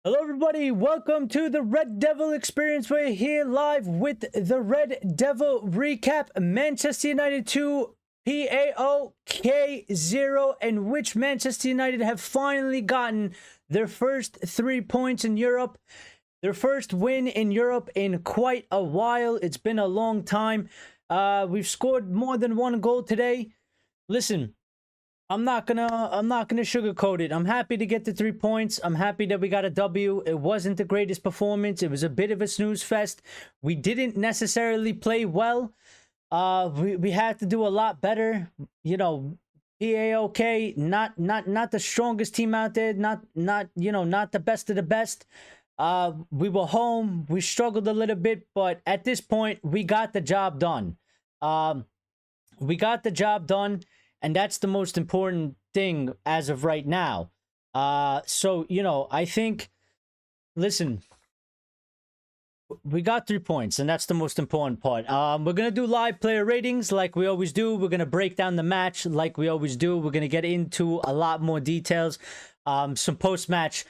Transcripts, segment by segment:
Hello everybody, welcome to the Red Devil Experience. We're here live with the Red Devil recap. Manchester United 2, PAOK 0, in which Manchester United have finally gotten their first 3 points in Europe. Their first win in Europe in quite a while. It's been a long time. We've scored more than one goal today. Listen, I'm not gonna sugarcoat it. I'm happy to get the 3 points. I'm happy that we got a W. It wasn't the greatest performance. It was a bit of a snooze fest. We didn't necessarily play well. We had to do a lot better. You know, PAOK, not the strongest team out there. Not the best of the best. We were home. We struggled a little bit, but at this point, we got the job done. We got the job done. And that's the most important thing as of right now. So, you know, I think, listen, we got 3 points, and that's the most important part. We're going to do live player ratings like we always do. We're going to break down the match like we always do. We're going to get into a lot more details. Some post-match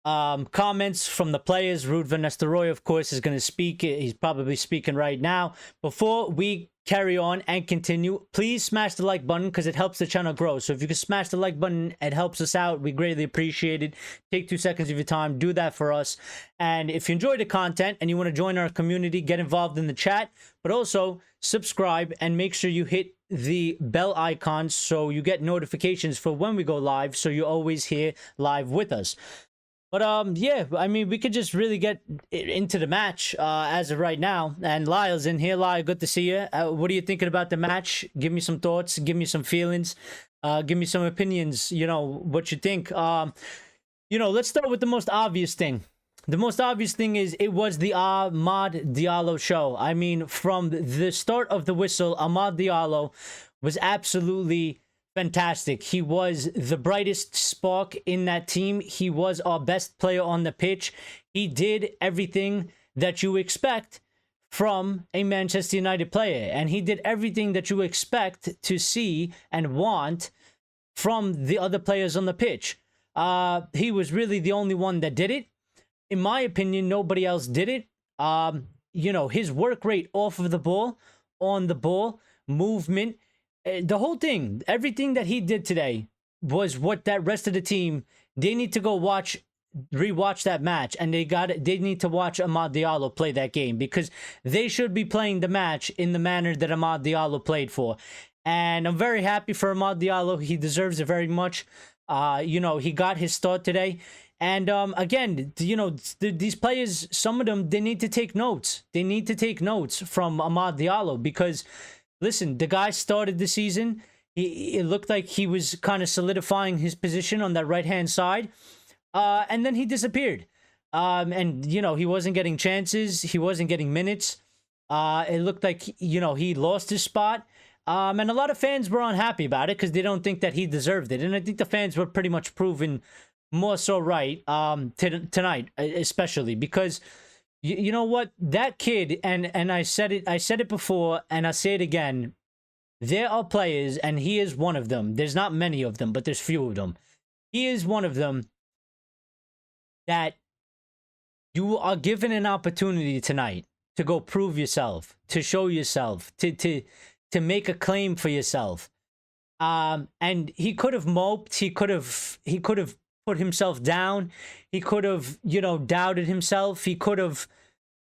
comments from the players. Ruud van Nistelrooy, of course, is going to speak. He's probably speaking right now. Before we carry on and continue, please smash the like button because it helps the channel grow. So if you can smash the like button, it helps us out. We greatly appreciate it. Take 2 seconds of your time, do that for us. And if you enjoy the content and you want to join our community, get involved in the chat, but also subscribe and make sure you hit the bell icon so you get notifications for when we go live, so you're always here live with us. But yeah, I mean, we could just really get into the match as of right now. And Lyle's in here. Lyle, good to see you. What are you thinking about the match? Give me some thoughts. Give me some feelings. Give me some opinions. You know, what you think. You know, let's start with the most obvious thing. The most obvious thing is it was the AMAD DIALLO show. I mean, from the start of the whistle, AMAD DIALLO was absolutely fantastic. He was the brightest spark in that team. He was our best player on the pitch. He did everything that you expect from a Manchester United player, and he did everything that you expect to see and want from the other players on the pitch. He was really the only one that did it. In my opinion, nobody else did it. You know, his work rate off of the ball, on the ball, movement, the whole thing, everything that he did today was what that rest of the team, they need to go rewatch that match, and they need to watch AMAD DIALLO play that game, because they should be playing the match in the manner that AMAD DIALLO played for. And I'm very happy for AMAD DIALLO. He deserves it very much. You know, he got his start today. And again, you know, these players, some of them, they need to take notes. They need to take notes from AMAD DIALLO, because listen, the guy started the season. It looked like he was kind of solidifying his position on that right-hand side. And then he disappeared. And, you know, he wasn't getting chances. He wasn't getting minutes. It looked like, you know, he lost his spot. And a lot of fans were unhappy about it because they don't think that he deserved it. And I think the fans were pretty much proven more so right tonight, especially because... You know what? That kid, and I said it before, and I'll say it again. There are players, and he is one of them. There's not many of them, but there's few of them. He is one of them that you are given an opportunity tonight to go prove yourself, to show yourself, to make a claim for yourself. And he could have moped. He could have put himself down. He could have, you know, doubted himself. He could have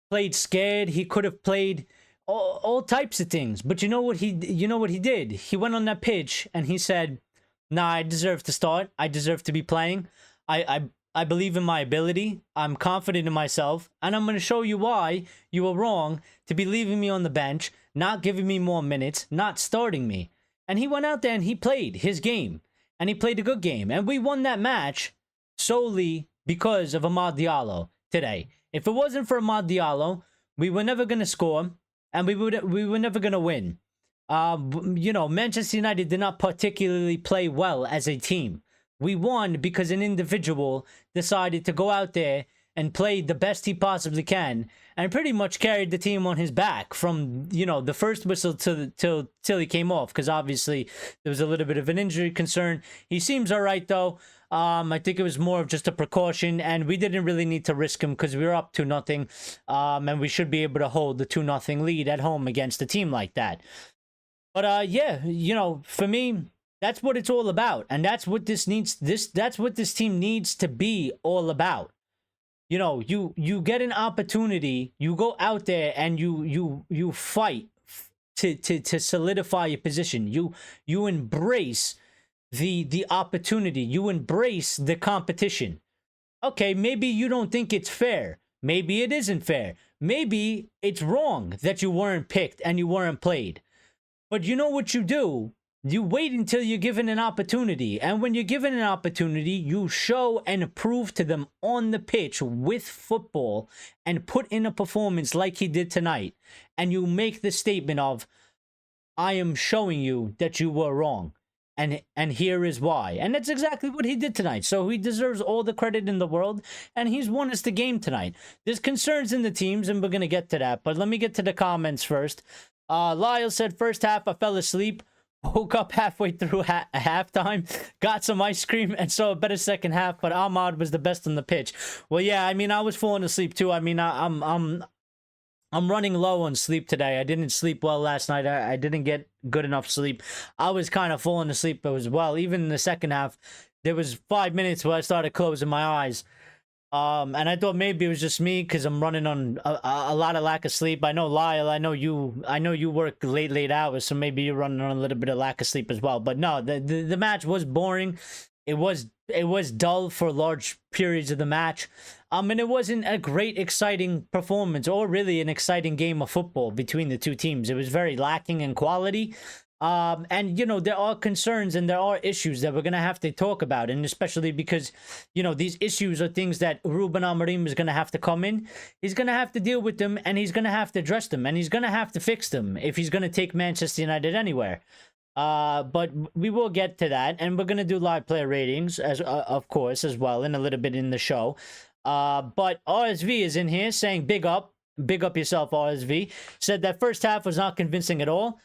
played scared. He could have played all types of things. But you know what he did? He went on that pitch and he said, "Nah, I deserve to start. I deserve to be playing. I believe in my ability. I'm confident in myself, and I'm going to show you why you were wrong to be leaving me on the bench, not giving me more minutes, not starting me." And he went out there and he played his game. And he played a good game. And we won that match solely because of AMAD DIALLO today. If it wasn't for AMAD DIALLO, we were never going to score. And we were never going to win. You know, Manchester United did not particularly play well as a team. We won because an individual decided to go out there and played the best he possibly can, and pretty much carried the team on his back from, you know, the first whistle till he came off, because obviously there was a little bit of an injury concern. He seems all right though. I think it was more of just a precaution, and we didn't really need to risk him because we were up 2-0, and we should be able to hold the 2-0 lead at home against a team like that. But yeah, you know, for me, that's what it's all about, and that's what this team needs to be all about. You know, you get an opportunity, you go out there and you fight to solidify your position. You embrace the opportunity, you embrace the competition. Okay, maybe you don't think it's fair. Maybe it isn't fair. Maybe it's wrong that you weren't picked and you weren't played. But you know what you do? You wait until you're given an opportunity. And when you're given an opportunity, you show and prove to them on the pitch with football and put in a performance like he did tonight. And you make the statement of, I am showing you that you were wrong. And here is why. And that's exactly what he did tonight. So he deserves all the credit in the world. And he's won us the game tonight. There's concerns in the teams, and we're going to get to that. But let me get to the comments first. Lyle said, first half, I fell asleep. Woke up halfway through halftime, got some ice cream, and saw a better second half, but AMAD was the best on the pitch. Well, yeah, I mean, I was falling asleep too. I mean, I'm running low on sleep today. I didn't sleep well last night. I didn't get good enough sleep. I was kind of falling asleep as well. Even in the second half, there was 5 minutes where I started closing my eyes. And I thought maybe it was just me because I'm running on a lot of lack of sleep. I know, Lyle, I know you work late hours, so maybe you're running on a little bit of lack of sleep as well. But no, the match was boring. It was dull for large periods of the match. And it wasn't a great, exciting performance or really an exciting game of football between the two teams. It was very lacking in quality. And, you know, there are concerns and there are issues that we're going to have to talk about. And especially because, you know, these issues are things that Ruben Amorim is going to have to come in. He's going to have to deal with them, and he's going to have to address them, and he's going to have to fix them if he's going to take Manchester United anywhere. But we will get to that, and we're going to do live player ratings, as of course, as well, in a little bit in the show. But RSV is in here saying, big up yourself, RSV. Said that first half was not convincing at all.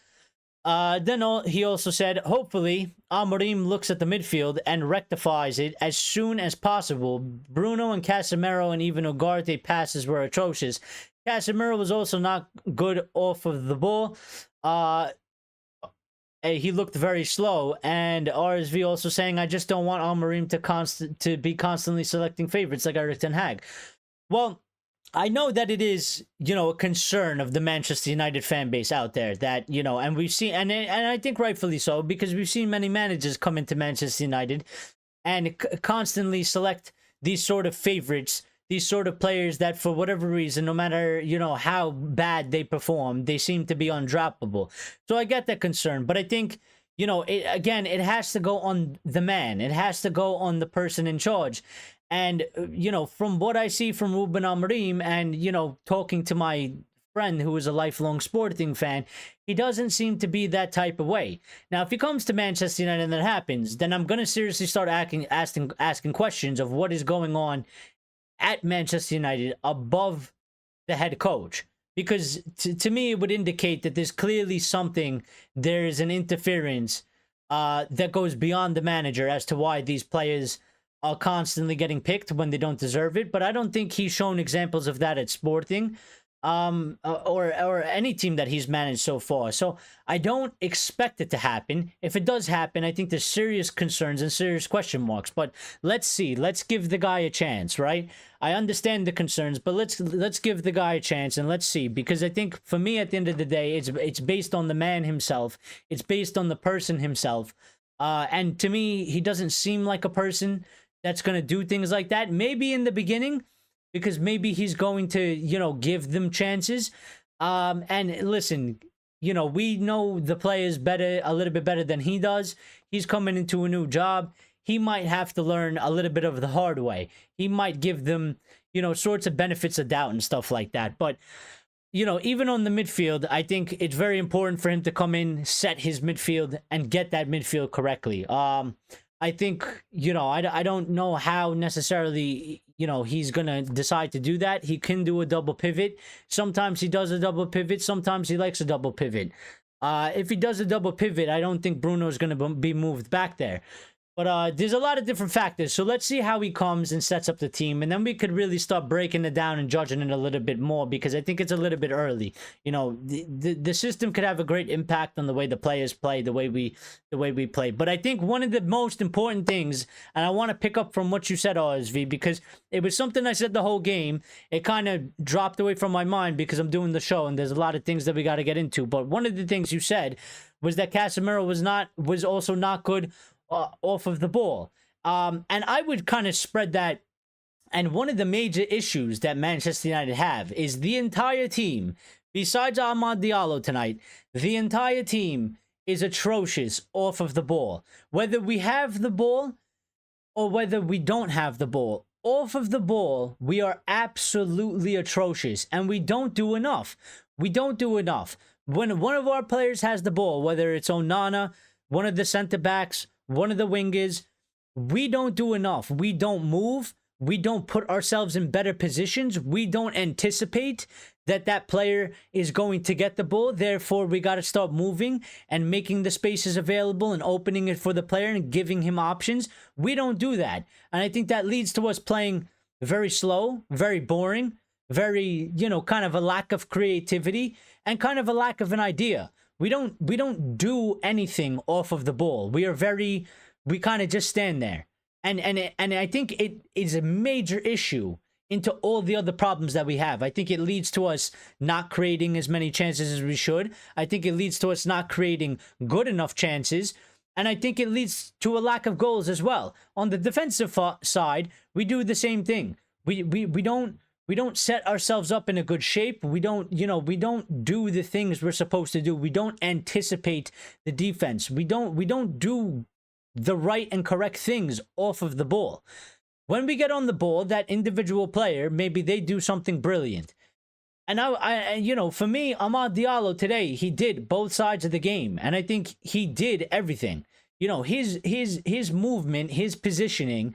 Then he also said, hopefully, Amorim looks at the midfield and rectifies it as soon as possible. Bruno and Casemiro and even Ugarte passes were atrocious. Casemiro was also not good off of the ball. He looked very slow. And RSV also saying, I just don't want Amorim to be constantly selecting favorites like ERIK Ten Hag. Well, I know that it is, you know, a concern of the Manchester United fan base out there that, you know, and we've seen, and I think rightfully so, because we've seen many managers come into Manchester United and constantly select these sort of favorites, these sort of players that for whatever reason, no matter, you know, how bad they perform, they seem to be undroppable. So I get that concern, but I think, you know, it has to go on the man. It has to go on the person in charge. And, you know, from what I see from Ruben Amorim and, you know, talking to my friend who is a lifelong Sporting fan, he doesn't seem to be that type of way. Now, if he comes to Manchester United and that happens, then I'm going to seriously start asking questions of what is going on at Manchester United above the head coach. Because to me, it would indicate that there's clearly something, there is an interference that goes beyond the manager as to why these players are constantly getting picked when they don't deserve it. But I don't think he's shown examples of that at Sporting or any team that he's managed so far. So I don't expect it to happen. If it does happen, I think there's serious concerns and serious question marks. But let's see. Let's give the guy a chance, right? I understand the concerns, but let's give the guy a chance and let's see. Because I think for me, at the end of the day, it's based on the man himself. It's based on the person himself. And to me, he doesn't seem like a person that's going to do things like that. Maybe in the beginning, because maybe he's going to, you know, give them chances. And listen, you know, we know the players better, a little bit better than he does. He's coming into a new job. He might have to learn a little bit of the hard way. He might give them, you know, sorts of benefits of doubt and stuff like that. But, you know, even on the midfield, I think it's very important for him to come in, set his midfield, and get that midfield correctly. I think, you know, I don't know how necessarily you know, he's gonna decide to do that. He can do a double pivot. Sometimes he does a double pivot. Sometimes he likes a double pivot. If he does a double pivot, I don't think Bruno is gonna be moved back there. But there's a lot of different factors. So let's see how he comes and sets up the team. And then we could really start breaking it down and judging it a little bit more, because I think it's a little bit early. You know, the system could have a great impact on the way the players play, the way we play. But I think one of the most important things, and I want to pick up from what you said, RSV, because it was something I said the whole game. It kind of dropped away from my mind because I'm doing the show and there's a lot of things that we got to get into. But one of the things you said was that Casemiro was also not good off of the ball. And I would kind of spread that. And one of the major issues that Manchester United have is the entire team, besides AMAD DIALLO tonight, the entire team is atrocious off of the ball. Whether we have the ball or whether we don't have the ball, off of the ball, we are absolutely atrocious. And we don't do enough. We don't do enough. When one of our players has the ball, whether it's Onana, one of the center backs, one of the wingers, we don't do enough. We don't move. We don't put ourselves in better positions. We don't anticipate that player is going to get the ball. Therefore, we got to start moving and making the spaces available and opening it for the player and giving him options. We don't do that. And I think that leads to us playing very slow, very boring, very, you know, kind of a lack of creativity and kind of a lack of an idea. We don't do anything off of the ball. We kind of just stand there. And I think it is a major issue into all the other problems that we have. I think it leads to us not creating as many chances as we should. I think it leads to us not creating good enough chances. And I think it leads to a lack of goals as well. On the defensive side, we do the same thing. We don't set ourselves up in a good shape. We don't do the things we're supposed to do. We don't anticipate the defense. We don't do the right and correct things off of the ball. When we get on the ball, that individual player, maybe they do something brilliant. And I you know, for me, AMAD DIALLO today, he did both sides of the game, and I think he did everything. You know, his movement, his positioning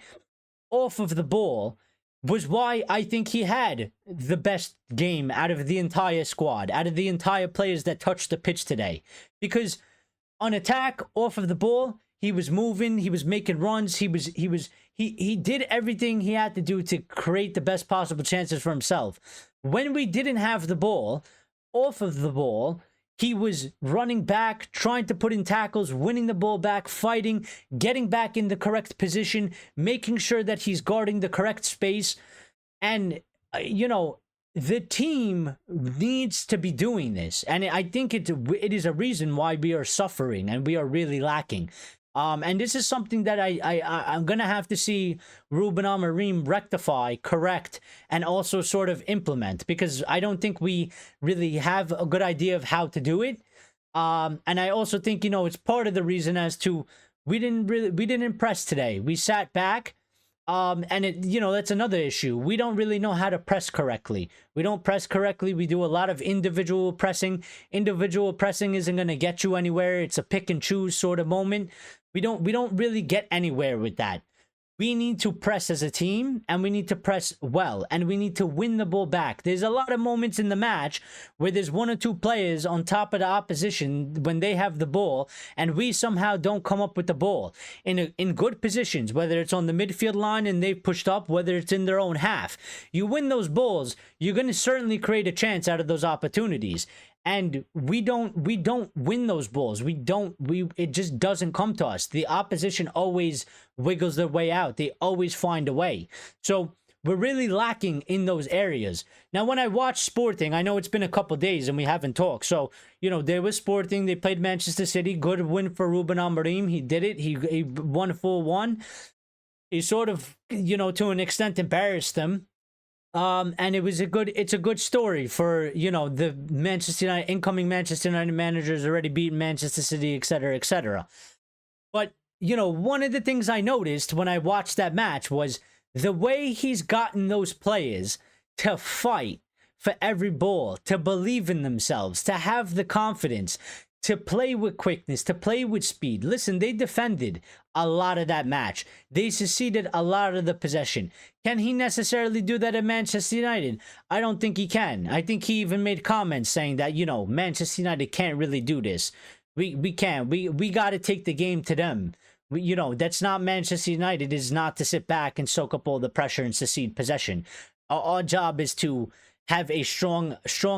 off of the ball was why I think he had the best game out of the entire squad, out of the entire players that touched the pitch today. Because on attack, off of the ball, he was moving, he was making runs, he did everything he had to do to create the best possible chances for himself. When we didn't have the ball, off of the ball, he was running back, trying to put in tackles, winning the ball back, fighting, getting back in the correct position, making sure that he's guarding the correct space. And, you know, the team needs to be doing this. And I think it is a reason why we are suffering and we are really lacking. And this is something that I'm going to have to see Ruben Amorim rectify, correct, and also sort of implement, because I don't think we really have a good idea of how to do it. And I also think, you know, it's part of the reason as to we didn't impress today. We sat back. And it, you know, that's another issue. We don't really know how to press correctly. We don't press correctly. We do a lot of individual pressing. Individual pressing isn't going to get you anywhere. It's a pick and choose sort of moment. We don't really get anywhere with that. We need to press as a team, and we need to press well, and we need to win the ball back. There's a lot of moments in the match where there's one or two players on top of the opposition when they have the ball, and we somehow don't come up with the ball in good positions, whether it's on the midfield line and they've pushed up, whether it's in their own half. You win those balls, you're going to certainly create a chance out of those opportunities. And we don't win those balls. It just doesn't come to us. The opposition always wiggles their way out. They always find a way. So we're really lacking in those areas. Now, when I watch Sporting, I know it's been a couple days and we haven't talked. So, you know, there was Sporting. They played Manchester City. Good win for Ruben Amorim. He did it. He won 4-1. He sort of, you know, to an extent embarrassed them. And it's a good story for, you know, the Manchester United, incoming Manchester United managers already beaten Manchester City, etc., etc. But, you know, one of the things I noticed when I watched that match was the way he's gotten those players to fight for every ball, to believe in themselves, to have the confidence. to play with quickness, to play with speed. Listen, they defended a lot of that match. They succeeded a lot of the possession. Can he necessarily do that at Manchester United? I don't think he can. I think he even made comments saying that, you know, Manchester United can't really do this. We can't. We got to take the game to them. You know, that's not Manchester United. Is not to sit back and soak up all the pressure and secede possession. Our job is to have a strong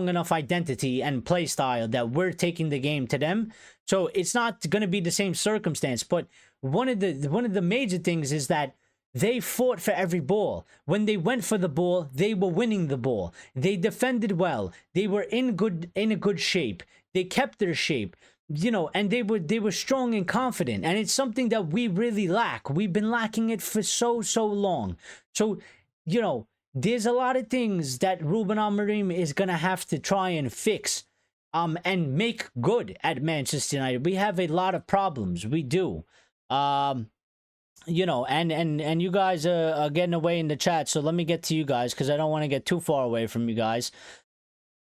enough identity and play style that we're taking the game to them. So it's not going to be the same circumstance. But one of the major things is that they fought for every ball. When they went for the ball, they were winning the ball. They defended well. They were in a good shape. They kept their shape. You know, and they were strong and confident. And it's something that we really lack. We've been lacking it for so long. So, you know, there's a lot of things that Ruben Amorim is going to have to try and fix and make good at Manchester United. We have a lot of problems. We do. You know, and you guys are getting away in the chat, so let me get to you guys because I don't want to get too far away from you guys.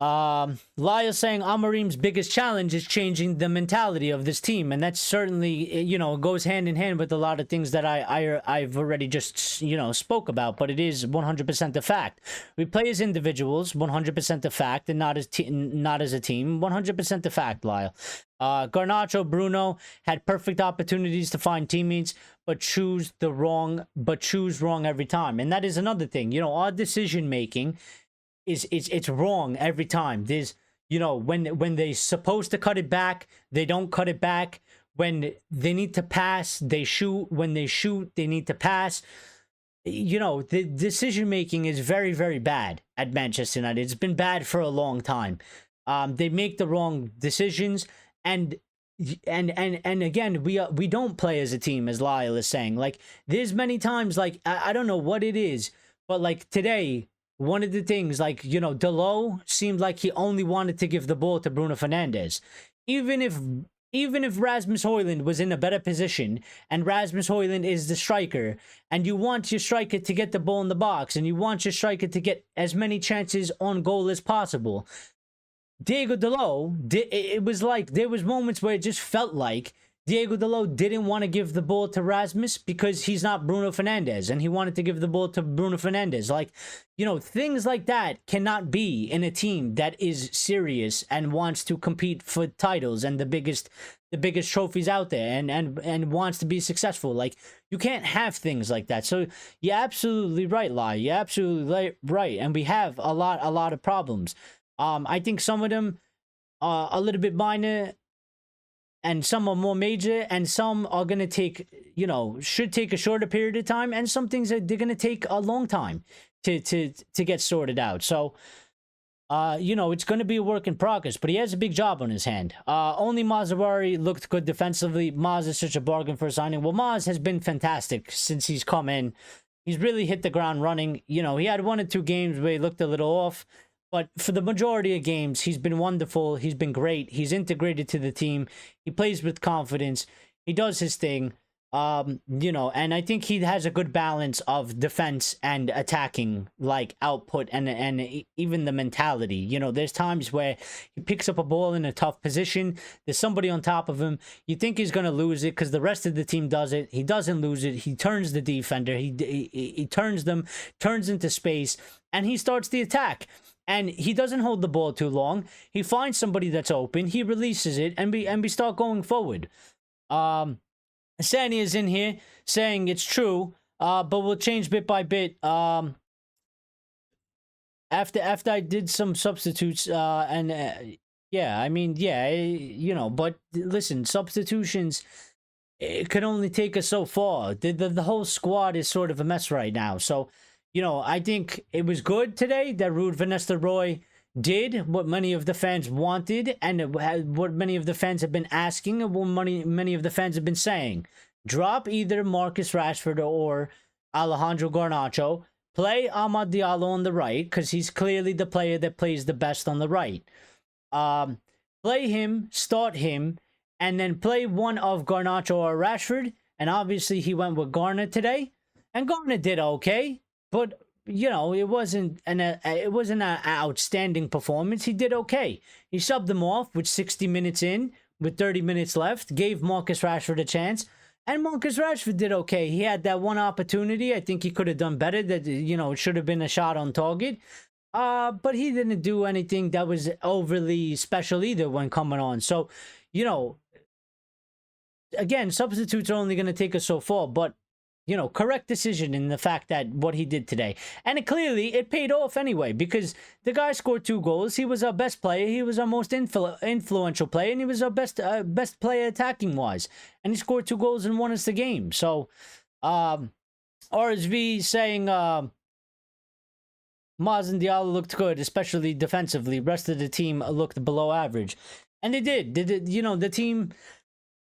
Lyle saying Amorim's biggest challenge is changing the mentality of this team, and that's certainly, you know, goes hand in hand with a lot of things that I've already just, you know, spoke about, but it is 100% a fact. We play as individuals, 100% a fact, and not as a team, 100% a fact, Lyle. Garnacho, Bruno had perfect opportunities to find teammates, but choose wrong every time, and that is another thing. You know, our decision making it's wrong every time. There's, you know, when they're supposed to cut it back, they don't cut it back. When they need to pass, they shoot. When they shoot, they need to pass. You know, the decision making is very bad at Manchester United. It's been bad for a long time. They make the wrong decisions, and again, we don't play as a team, as Lyle is saying. Like, there's many times, like, I don't know what it is, but like today, one of the things, like, you know, DIALLO seemed like he only wanted to give the ball to Bruno Fernandes. Even if Rasmus Højlund was in a better position, and Rasmus Højlund is the striker, and you want your striker to get the ball in the box, and you want your striker to get as many chances on goal as possible, Diego DIALLO, it was like, there was moments where it just felt like Diego DIALLO didn't want to give the ball to Rasmus because he's not Bruno Fernandes, and he wanted to give the ball to Bruno Fernandes. Like, you know, things like that cannot be in a team that is serious and wants to compete for titles and the biggest trophies out there, and wants to be successful. Like, you can't have things like that. So you're absolutely right, Lai. You're absolutely right, and we have a lot of problems. I think some of them are a little bit minor, and some are more major, and some are going to take, you know, should take a shorter period of time, and some things they're going to take a long time to get sorted out. So, you know, it's going to be a work in progress, but he has a big job on his hand. Only Mazzarri looked good defensively. Maz is such a bargain for a signing. Well, Maz has been fantastic since he's come in. He's really hit the ground running. You know, he had 1 or 2 games where he looked a little off, but for the majority of games, he's been wonderful. He's been great. He's integrated to the team. He plays with confidence. He does his thing. You know, and I think he has a good balance of defense and attacking, like, output and even the mentality. You know, there's times where he picks up a ball in a tough position. There's somebody on top of him. You think he's going to lose it because the rest of the team does it. He doesn't lose it. He turns the defender. He turns them, turns into space, and he starts the attack. And he doesn't hold the ball too long. He finds somebody that's open. He releases it, and we start going forward. Sani is in here saying it's true, but we'll change bit by bit. After I did some substitutes, yeah, I mean, yeah, you know, but listen, substitutions, it could only take us so far. The whole squad is sort of a mess right now. So, you know, I think it was good today that Ruud van Nistelrooy did what many of the fans wanted, and what many of the fans have been asking, and what many of the fans have been saying. Drop either Marcus Rashford or Alejandro Garnacho. Play AMAD DIALLO on the right, because he's clearly the player that plays the best on the right. Play him, start him, and then play one of Garnacho or Rashford. And obviously he went with Garner today, and Garner did okay, but you know, it wasn't an outstanding performance. He did okay. He subbed them off with 60 minutes in, with 30 minutes left, gave Marcus Rashford a chance. And Marcus Rashford did okay. He had that one opportunity. I think he could have done better. That, you know, it should have been a shot on target. But he didn't do anything that was overly special either when coming on. So, you know, again, substitutes are only going to take us so far. But, you know, correct decision in the fact that what he did today. And it paid off anyway, because the guy scored 2 goals. He was our best player. He was our most influential player. And he was our best player attacking-wise. And he scored 2 goals and won us the game. So, RSV saying Maz and Diallo looked good, especially defensively. Rest of the team looked below average. And they did. You know, the team...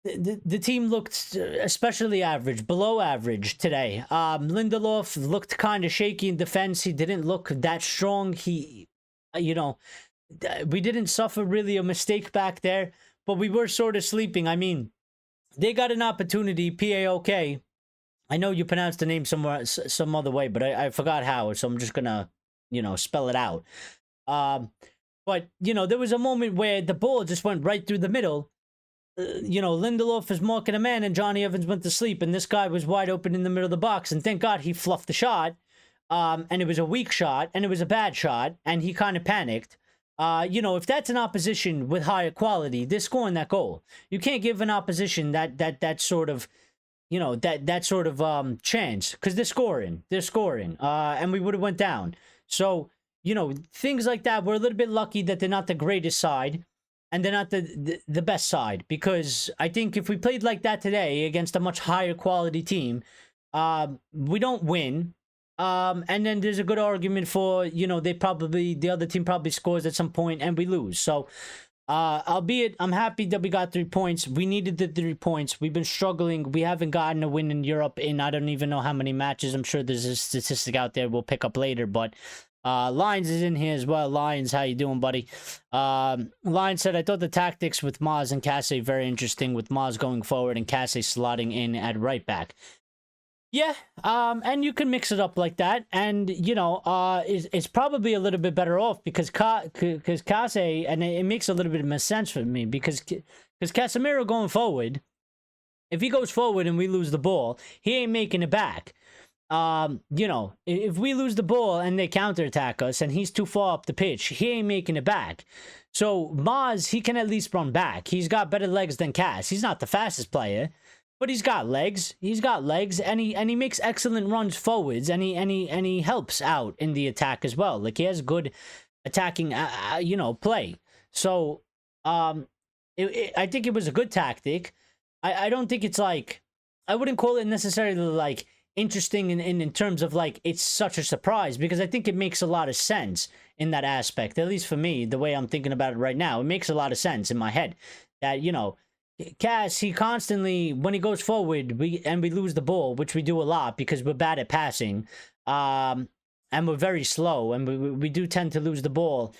The team looked especially average, below average today. Lindelof looked kind of shaky in defense. He didn't look that strong. He, you know, we didn't suffer really a mistake back there, but we were sort of sleeping. I mean, they got an opportunity, PAOK. I know you pronounced the name some other way, but I forgot how, so I'm just gonna, you know, spell it out. But, you know, there was a moment where the ball just went right through the middle. You know, Lindelof was marking a man and Johnny Evans went to sleep, and this guy was wide open in the middle of the box, and thank God he fluffed the shot. And it was a weak shot, and it was a bad shot, and he kind of panicked. You know, if that's an opposition with higher quality, they're scoring that goal. You can't give an opposition that sort of, you know, that sort of chance, because they're scoring. And we would have went down. So, you know, things like that, we're a little bit lucky that they're not the greatest side. And they're not the best side, because I think if we played like that today against a much higher quality team, we don't win. And then there's a good argument for, you know, the other team probably scores at some point and we lose. So, albeit I'm happy that we got 3 points. We needed the 3 points. We've been struggling. We haven't gotten a win in Europe in I don't even know how many matches. I'm sure there's a statistic out there we'll pick up later, but Lions is in here as well. Lions, how you doing, buddy? Lions said, I thought the tactics with Maz and Cassie very interesting, with Maz going forward and Cassie slotting in at right back. Yeah, and you can mix it up like that, and, you know, it's probably a little bit better off because Cassie, and it makes a little bit more sense for me, because Casemiro going forward, if he goes forward and we lose the ball, he ain't making it back. You know, if we lose the ball and they counterattack us and he's too far up the pitch, he ain't making it back. So Maz, he can at least run back. He's got better legs than Cass. He's not the fastest player, but he's got legs. And he makes excellent runs forwards, and he helps out in the attack as well. Like, he has good attacking you know, play. So I think it was a good tactic. I don't think it's like, I wouldn't call it necessarily like interesting in terms of like it's such a surprise, because I think it makes a lot of sense in that aspect. At least for me, the way I'm thinking about it right now, it makes a lot of sense in my head that, you know, Cass, he constantly, when he goes forward, we lose the ball, which we do a lot because we're bad at passing, and we're very slow, and we do tend to lose the ball,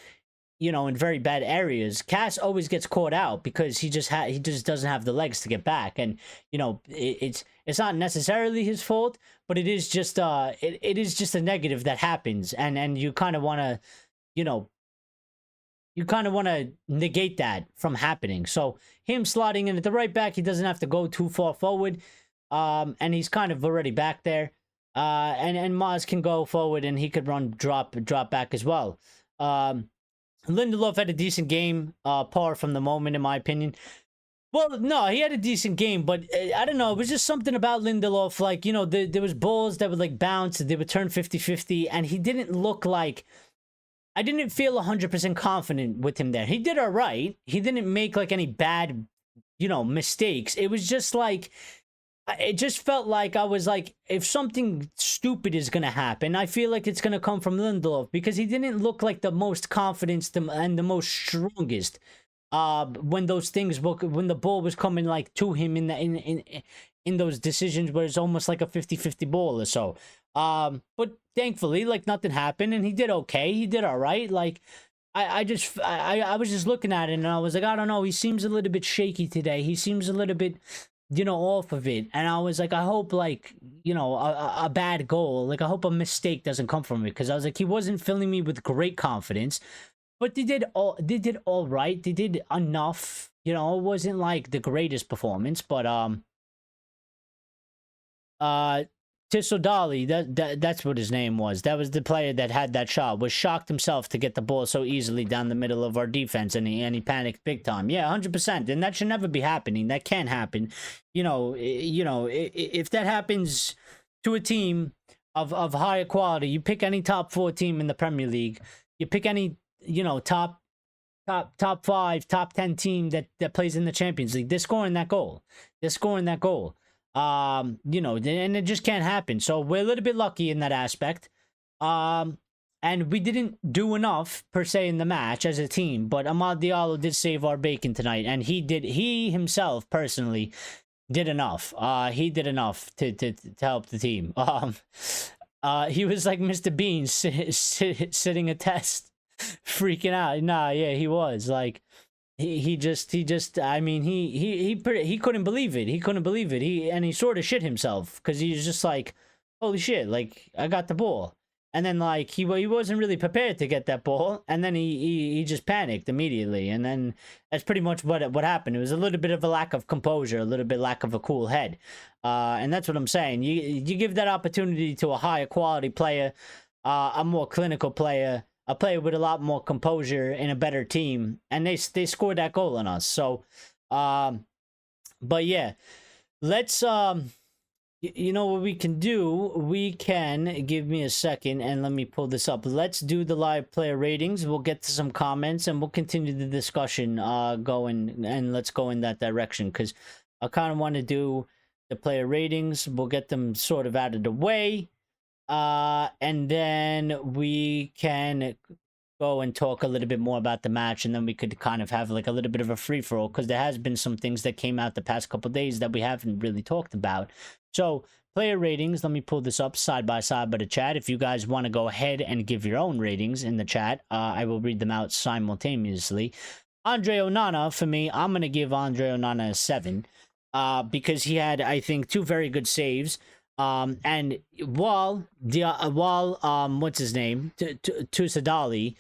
you know, in very bad areas. Cass always gets caught out because he just doesn't have the legs to get back. And, you know, it's not necessarily his fault, but it is just it is just a negative that happens, and you kind of want to, you know, negate that from happening. So him slotting in at the right back, he doesn't have to go too far forward, and he's kind of already back there, and Maz can go forward and he could run drop back as well. Lindelof had a decent game, par from the moment, in my opinion. Well, no, he had a decent game, but I don't know. It was just something about Lindelof. Like, you know, there was balls that would, like, bounce. They would turn 50-50, and he didn't look like... I didn't feel 100% confident with him there. He did all right. He didn't make, like, any bad, you know, mistakes. It was just, like... It just felt like I was like, if something stupid is going to happen, I feel like it's going to come from Lindelof, because he didn't look like the most confident and the most strongest when those things, when the ball was coming like to him in those decisions where it's almost like a 50-50 ball or so. But thankfully, like, nothing happened, and he did okay. He did all right. Like, I was just looking at it, and I was like, I don't know. He seems a little bit shaky today. He seems a little bit, you know, off of it. And I was like, I hope, like, you know, a bad goal, like, I hope a mistake doesn't come from it, because I was like, he wasn't filling me with great confidence, but they did all right. They did enough you know, it wasn't like the greatest performance, but Tissoudali, that's what his name was. That was the player that had that shot. Was shocked himself to get the ball so easily down the middle of our defense, and he panicked big time. Yeah, 100%. And that should never be happening. That can't happen. You know, if that happens to a team of higher quality, you pick any top 4 team in the Premier League. You pick any, you know, top 5, top 10 team that plays in the Champions League. They're scoring that goal. They're scoring that goal. You know, and it just can't happen. So we're a little bit lucky in that aspect. And we didn't do enough per se in the match as a team, but AMAD Diallo did save our bacon tonight, and he himself personally did enough. He did enough to help the team. He was like Mr. Bean sitting a test, freaking out. Nah, yeah, he was like. He just I mean he couldn't believe it. He couldn't believe it. He sort of shit himself because he was just like, holy shit, like I got the ball. And then like he wasn't really prepared to get that ball, and then he just panicked immediately. And then that's pretty much what happened. It was a little bit of a lack of composure, a little bit lack of a cool head. And that's what I'm saying. You give that opportunity to a higher quality player, a more clinical player, a player with a lot more composure in a better team, and they scored that goal on us. So but yeah, let's you know what we can do? We can, give me a second and let me pull this up. Let's do the live player ratings. We'll get to some comments and we'll continue the discussion going, and let's go in that direction because I kind of want to do the player ratings. We'll get them sort of out of the way. And then we can go and talk a little bit more about the match, and then we could kind of have like a little bit of a free-for-all because there has been some things that came out the past couple of days that we haven't really talked about. So player ratings, let me pull this up side by the chat. If you guys want to go ahead and give your own ratings in the chat, I will read them out simultaneously. Andre Onana, for me, I'm going to give Andre Onana a 7 because he had, I think, 2 very good saves. And while what's his name, Tissoudali,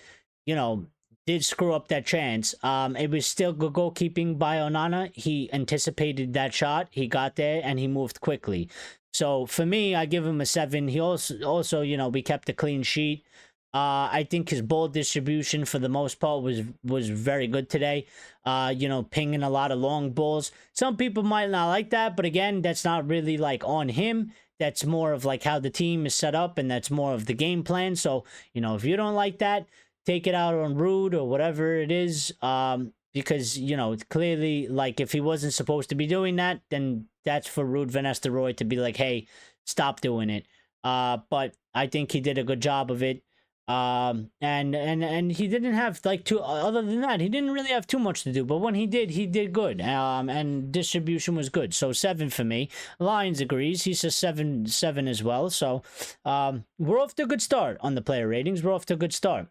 you know, did screw up that chance, it was still good goalkeeping by Onana. He anticipated that shot, he got there, and he moved quickly. So for me, I give him a 7. He also, you know, we kept a clean sheet. I think his ball distribution for the most part was very good today. You know, pinging a lot of long balls. Some people might not like that, but again, that's not really like on him. That's more of like how the team is set up, and that's more of the game plan. So, you know, if you don't like that, take it out on Rude or whatever it is. Because, you know, clearly, like, if he wasn't supposed to be doing that, then that's for Ruud van Nistelrooy to be like, hey, stop doing it. But I think he did a good job of it. And he didn't have like other than that, he didn't really have too much to do, but when he did good. And distribution was good. So 7 for me. Lions agrees. He says 7 as well. So we're off to a good start on the player ratings. We're off to a good start.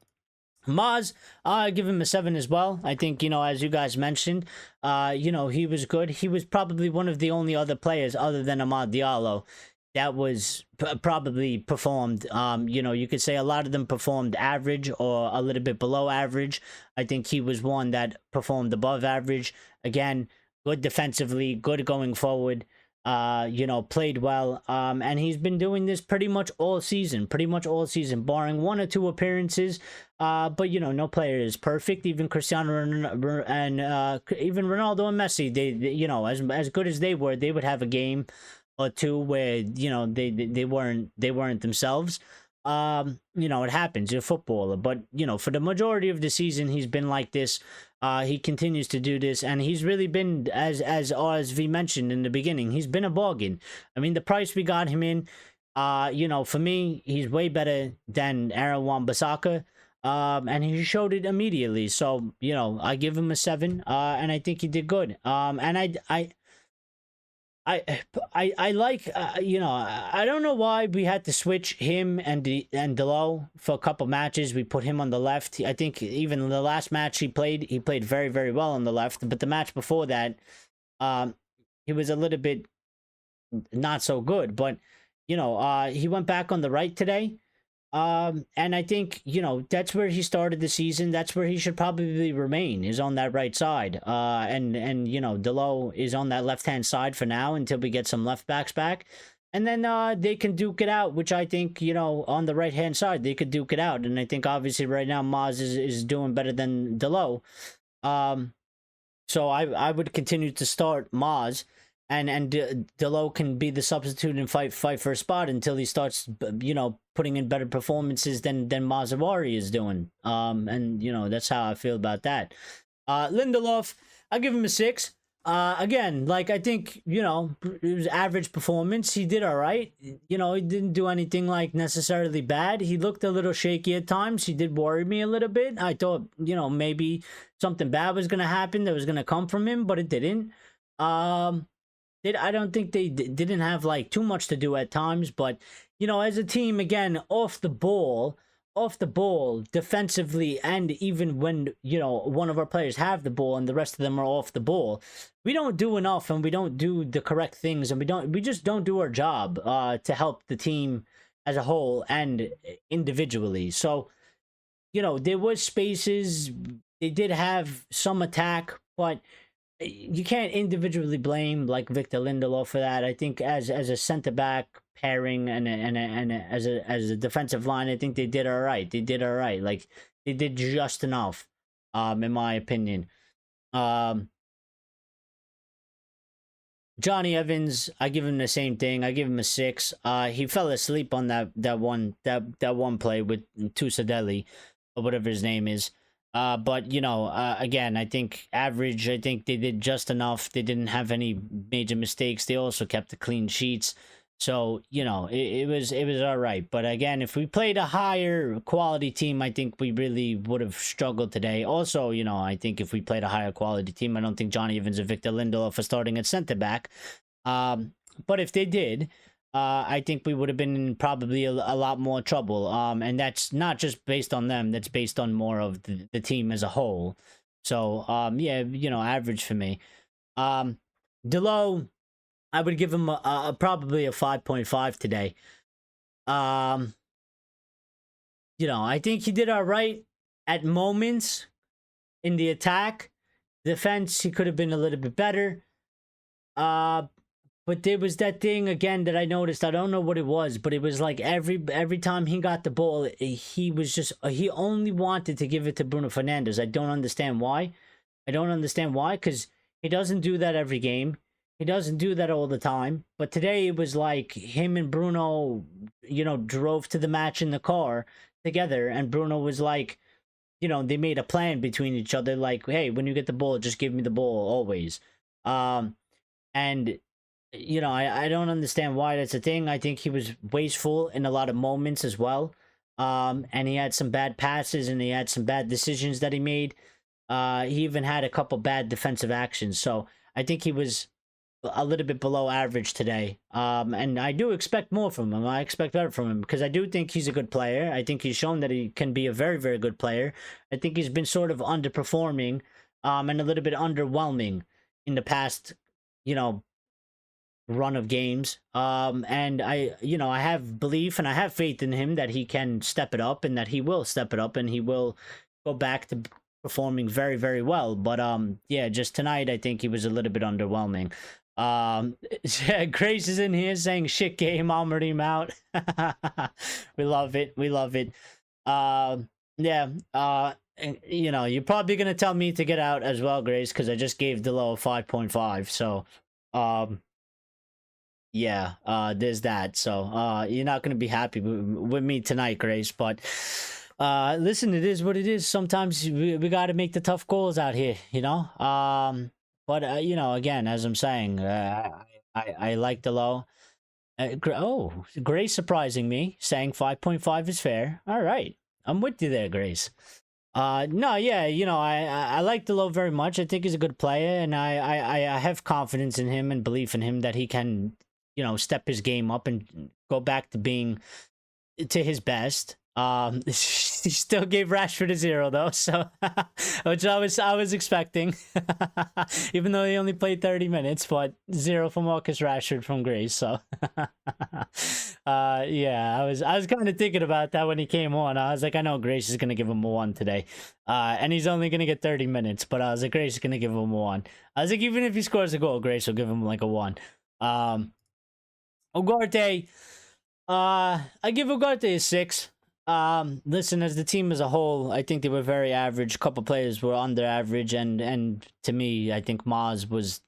Maz, I give him a 7 as well. I think, you know, as you guys mentioned, you know, he was good. He was probably one of the only other players other than AMAD Diallo that was probably performed. You know, you could say a lot of them performed average or a little bit below average. I think he was one that performed above average. Again, good defensively, good going forward. You know, played well. And he's been doing this pretty much all season, barring 1 or 2 appearances. But, you know, no player is perfect. Even Cristiano and even Ronaldo and Messi, they you know, as good as they were, they would have a game or 2 where, you know, they weren't themselves. You know, it happens. You're a footballer, but, you know, for the majority of the season, he's been like this. He continues to do this, and he's really been, as RSV mentioned in the beginning, he's been a bargain. I mean, the price we got him in, you know, for me, he's way better than Aaron Wan-Bissaka. And he showed it immediately. So, you know, I give him a 7, and I think he did good. And I like, you know, I don't know why we had to switch him and DIALLO for a couple matches. We put him on the left. I think even the last match he played very, very well on the left. But the match before that, he was a little bit not so good. But, you know, he went back on the right today. And I think, you know, that's where he started the season. That's where he should probably remain, is on that right side. And you know, DIALLO is on that left-hand side for now until we get some left backs back. And then they can duke it out, which I think, you know, on the right-hand side, they could duke it out. And I think obviously right now Maz is doing better than DIALLO. So I would continue to start Maz. And DIALLO can be the substitute and fight for a spot until he starts, you know, putting in better performances than Mazawari is doing. And you know, that's how I feel about that. Lindelof, I give him a 6. Again, like, I think, you know, it was average performance. He did all right. You know, he didn't do anything like necessarily bad. He looked a little shaky at times. He did worry me a little bit. I thought, you know, maybe something bad was gonna happen that was gonna come from him, but it didn't. I don't think they didn't have like too much to do at times, but you know, as a team, again, off the ball, defensively, and even when, you know, one of our players have the ball and the rest of them are off the ball, we don't do enough, and we don't do the correct things, and we just don't do our job to help the team as a whole and individually. So, you know, there was spaces. They did have some attack, but you can't individually blame like Victor Lindelof for that. I think as a center back pairing and as a defensive line, I think they did all right. They did all right. Like, they did just enough, in my opinion. Johnny Evans, I give him the same thing. I give him a 6. He fell asleep on that one play with Tusadeli, or whatever his name is. But, you know, again, I think average. I think they did just enough. They didn't have any major mistakes. They also kept the clean sheets. So, you know, it was all right. But again, if we played a higher quality team, I think we really would have struggled today. Also, you know, I think if we played a higher quality team, I don't think Johnny Evans and Victor Lindelof are starting at center back. But if they did, I think we would have been in probably a lot more trouble. And that's not just based on them. That's based on more of the team as a whole. So, yeah, you know, average for me. DIALLO, I would give him probably a 5.5 today. You know, I think he did all right at moments in the attack. Defense, he could have been a little bit better. But there was that thing again that I noticed. I don't know what it was, but it was like every time he got the ball, he was just he only wanted to give it to Bruno Fernandes. I don't understand why. I don't understand why, because he doesn't do that every game. He doesn't do that all the time. But today it was like him and Bruno, you know, drove to the match in the car together, and Bruno was like, you know, they made a plan between each other, like, hey, when you get the ball, just give me the ball always. And you know, I don't understand why that's a thing. I think he was wasteful in a lot of moments as well. And he had some bad passes, and he had some bad decisions that he made. He even had a couple bad defensive actions. So I think he was a little bit below average today. And I do expect more from him. I expect better from him, because I do think he's a good player. I think he's shown that he can be a very, very good player. I think he's been sort of underperforming, and a little bit underwhelming in the past, you know, run of games. And I have belief and I have faith in him that he can step it up, and that he will step it up, and he will go back to performing very, very well. But yeah, just tonight I think he was a little bit underwhelming. Grace is in here saying shit game, Amorim out. We love it. We love it. Yeah. You know, you're probably gonna tell me to get out as well, Grace, because I just gave DIALLO a 5.5. So yeah, there's that. So you're not gonna be happy with me tonight, Grace, but listen, it is what it is. Sometimes we got to make the tough calls out here, you know. But you know, again, as I'm saying, I like DIALLO. Oh, Grace surprising me, saying 5.5 is fair. All right, I'm with you there, Grace. No, yeah, you know, I like DIALLO very much. I think he's a good player, and I have confidence in him and belief in him that he can, you know, step his game up and go back to being to his best. He still gave Rashford a 0 though, so which I was expecting, even though he only played 30 minutes, but 0 for Marcus Rashford from Grace. So Yeah, I was kind of thinking about that when he came on. I was like, I know Grace is gonna give him a 1 today, and he's only gonna get 30 minutes. But I was like, Grace is gonna give him a 1. I was like, even if he scores a goal, Grace will give him like a 1. Ugarte, I give Ugarte a 6. Listen, as the team as a whole, I think they were very average. A couple players were under average, and to me, I think Maz was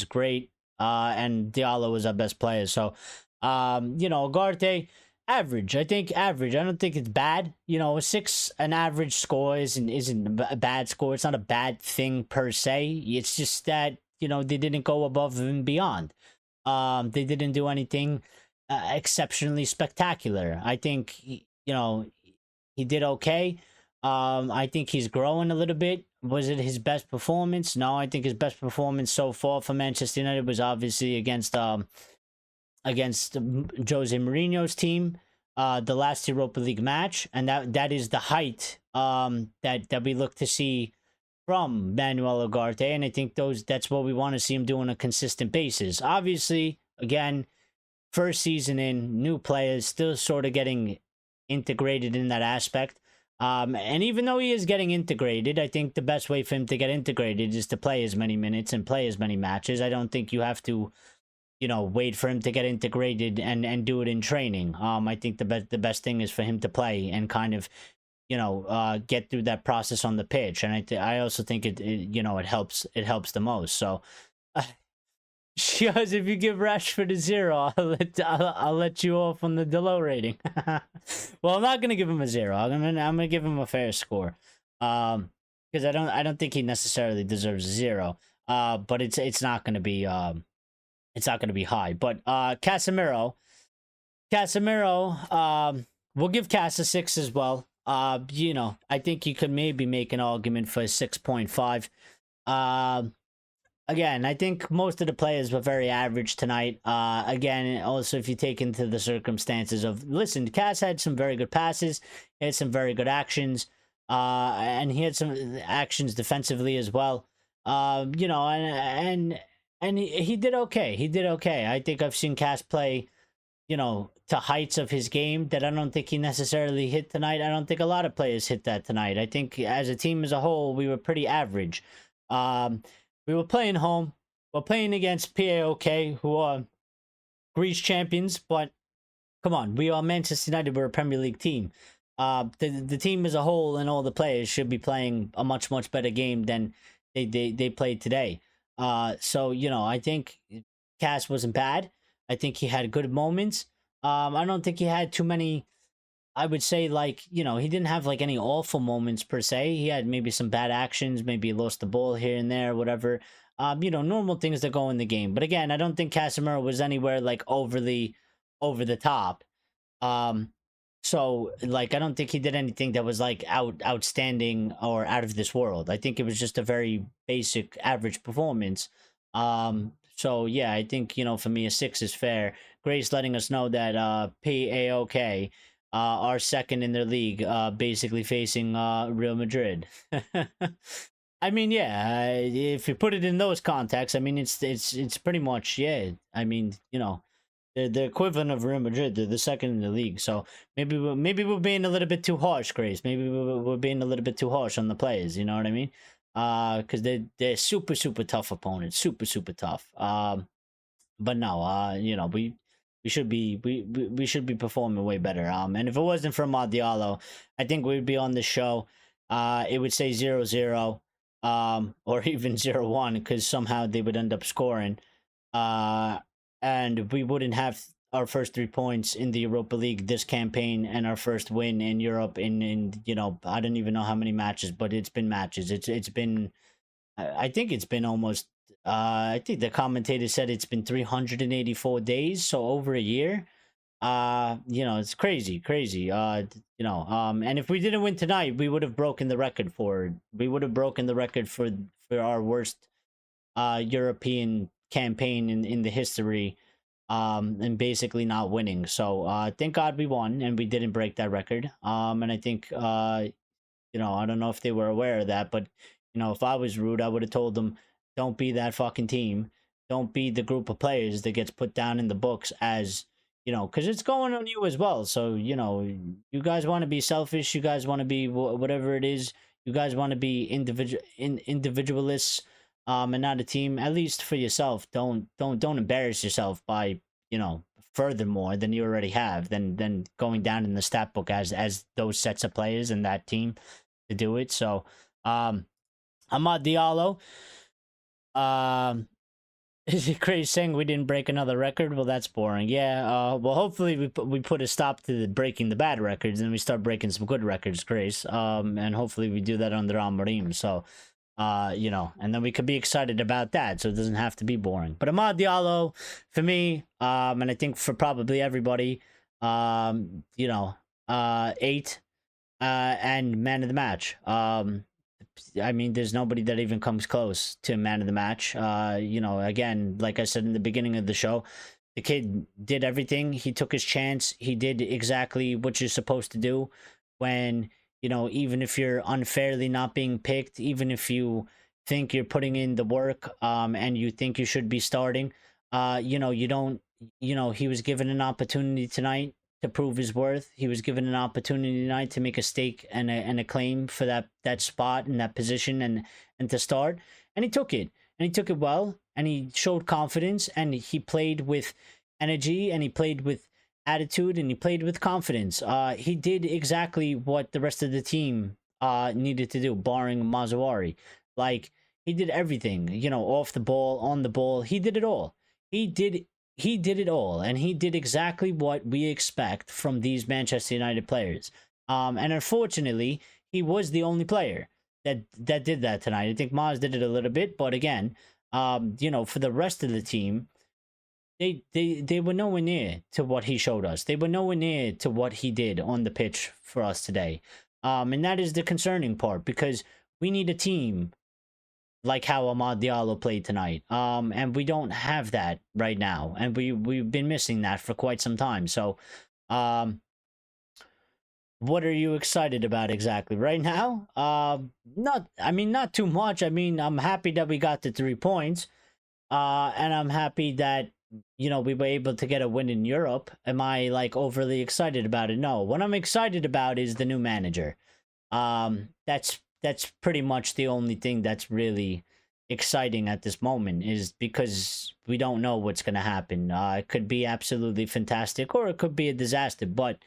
great. And Diallo was our best player. So, you know, Ugarte, average. I think average. I don't think it's bad. You know, a 6, an average score isn't a bad score. It's not a bad thing per se. It's just that, you know, they didn't go above and beyond. They didn't do anything exceptionally spectacular. I think you know, he did okay. I think he's growing a little bit. Was it his best performance? No, I think his best performance so far for Manchester United was obviously against Jose Mourinho's team, the last Europa League match, and that is the height that we look to see from Manuel Ugarte, and I think that's what we want to see him do on a consistent basis. Obviously, again, first season in, new players, still sort of getting integrated in that aspect. And even though he is getting integrated, I think the best way for him to get integrated is to play as many minutes and play as many matches. I don't think you have to, you know, wait for him to get integrated and do it in training. I think the best thing is for him to play and kind of, you know, get through that process on the pitch. And I also think it you know, it helps the most. So Shiaz, if you give Rashford a 0, I'll let you off on the low rating. Well, I'm not gonna give him a 0. I'm gonna give him a fair score. Because I don't think he necessarily deserves a 0. But it's not gonna be high. But Casemiro, we'll give Cas a 6 as well. You know, I think you could maybe make an argument for a 6.5. Again, I think most of the players were very average tonight. Again, also if you take into the circumstances of, listen, Cass had some very good passes, he had some very good actions, and he had some actions defensively as well. You know, and he did okay. He did okay. I think I've seen Cass play, you know, to heights of his game that I don't think he necessarily hit tonight. I don't think a lot of players hit that tonight. I think as a team as a whole, we were pretty average. We were playing home. We're playing against PAOK, who are Greece champions, but come on, we are Manchester United. We're a Premier League team. The team as a whole and all the players should be playing a much better game than they played today. So you know, I think Cass wasn't bad. I think he had good moments. I don't think he had too many. I would say, like, you know, he didn't have like any awful moments per se. He had maybe some bad actions, maybe he lost the ball here and there, whatever. You know, normal things that go in the game. But again, I don't think Casemiro was anywhere like overly over the top. So like I don't think he did anything that was like outstanding or out of this world. I think it was just a very basic average performance. So yeah, I think, you know, for me a 6 is fair. Grace letting us know that PAOK are second in their league, basically facing Real Madrid. I mean, yeah, if you put it in those contexts, I mean, it's pretty much, yeah. I mean, you know, they're the equivalent of Real Madrid. They're the second in the league. So maybe we're being a little bit too harsh, Grace. Maybe we're being a little bit too harsh on the players. You know what I mean? Because they're super tough opponents, super tough. But no, you know, we should be we should be performing way better. And if it wasn't for Amad Diallo, I think we'd be on the show. It would say 0-0, or even 0-1, because somehow they would end up scoring. And we wouldn't have our first 3 points in the Europa League this campaign, and our first win in Europe in you know, I don't even know how many matches, but it's been matches. It's been, I think it's been almost. I think the commentator said it's been 384 days, so over a year. You know, it's crazy. You know, and if we didn't win tonight, we would have broken the record for our worst European campaign in the history, and basically not winning. So thank God we won and we didn't break that record. And I think you know, I don't know if they were aware of that, but you know, if I was rude, I would have told them, don't be that fucking team. Don't be the group of players that gets put down in the books as, you know, because it's going on you as well. So, you know, you guys want to be selfish, you guys want to be whatever it is, you guys want to be individualists, and not a team. At least for yourself, don't embarrass yourself by, you know, furthermore than you already have, than going down in the stat book as those sets of players and that team to do it. So, AMAD DIALLO, um. Is it crazy saying we didn't break another record? Well, that's boring. Yeah. Well, hopefully we put a stop to breaking the bad records and we start breaking some good records, Grace. And hopefully we do that under Amorim. So, you know, and then we could be excited about that. So it doesn't have to be boring. But AMAD DIALLO, for me, and I think for probably everybody, you know, 8, and man of the match. I mean, there's nobody that even comes close to man of the match. You know, again, like I said in the beginning of the show, the kid did everything. He took his chance. He did exactly what you're supposed to do when, you know, even if you're unfairly not being picked, even if you think you're putting in the work, and you think you should be starting, you know, you don't, you know, he was given an opportunity tonight to prove his worth. He was given an opportunity tonight to make a stake and a claim for that spot and that position and to start. And he took it. And he took it well. And he showed confidence. And he played with energy. And he played with attitude. And he played with confidence. He did exactly what the rest of the team needed to do, barring Mazuari. Like, he did everything. You know, off the ball, on the ball. He did it all. He did it all, and he did exactly what we expect from these Manchester United players. And unfortunately, he was the only player that did that tonight. I think Maz did it a little bit, but again, you know, for the rest of the team, they were nowhere near to what he showed us. They were nowhere near to what he did on the pitch for us today. And that is the concerning part, because we need a team like how AMAD DIALLO played tonight. And we don't have that right now. And we've been missing that for quite some time. So, what are you excited about exactly right now? Not too much. I mean, I'm happy that we got the 3 points. And I'm happy that, you know, we were able to get a win in Europe. Am I like overly excited about it? No. What I'm excited about is the new manager. That's pretty much the only thing that's really exciting at this moment, is because we don't know what's going to happen. It could be absolutely fantastic or it could be a disaster, but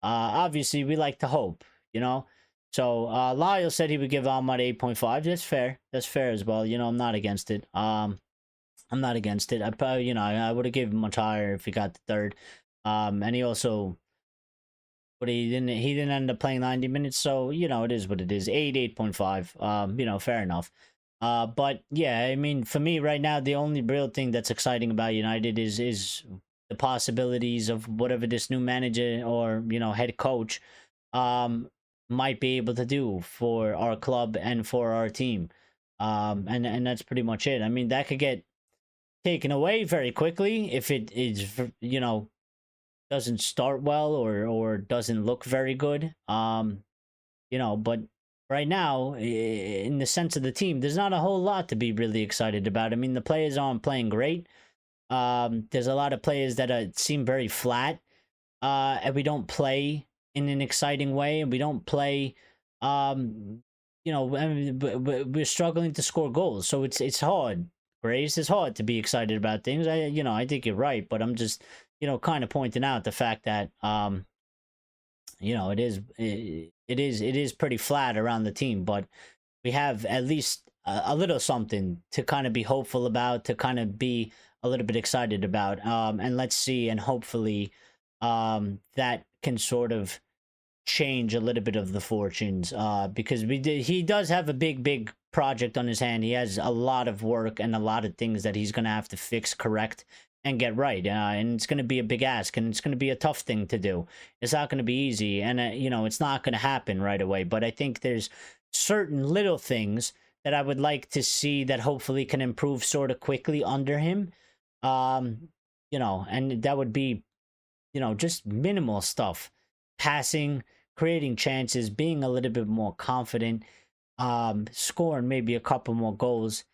obviously we like to hope, you know? So Lyle said he would give Ahmad 8.5. That's fair. That's fair as well. You know, I'm not against it. I'm not against it. I probably, you know, I would have given him much higher if he got the 3rd. And he also... But he didn't end up playing 90 minutes, so, you know, it is what it is. 8.5. You know, fair enough. But yeah, I mean, for me right now, the only real thing that's exciting about United is the possibilities of whatever this new manager or, you know, head coach might be able to do for our club and for our team. And that's pretty much it. I mean, that could get taken away very quickly if it is, you know, doesn't start well or doesn't look very good. You know, but right now, in the sense of the team, there's not a whole lot to be really excited about. I mean, the players aren't playing great. There's a lot of players that seem very flat, and we don't play in an exciting way, and we don't play. You know, I mean, we're struggling to score goals, so it's hard. Grace, it's hard to be excited about things. I think you're right, but I'm just, you know, kind of pointing out the fact that, you know, it is pretty flat around the team, but we have at least a little something to kind of be hopeful about, to kind of be a little bit excited about. And let's see, and hopefully, that can sort of change a little bit of the fortunes, because he does have a big project on his hand. He has a lot of work and a lot of things that he's going to have to fix, correct, and get right. And it's going to be a big ask, and it's going to be a tough thing to do. It's not going to be easy, and you know, it's not going to happen right away. But I think there's certain little things that I would like to see that hopefully can improve sort of quickly under him. You know, and that would be, you know, just minimal stuff. Passing, creating chances, being a little bit more confident, scoring maybe a couple more goals.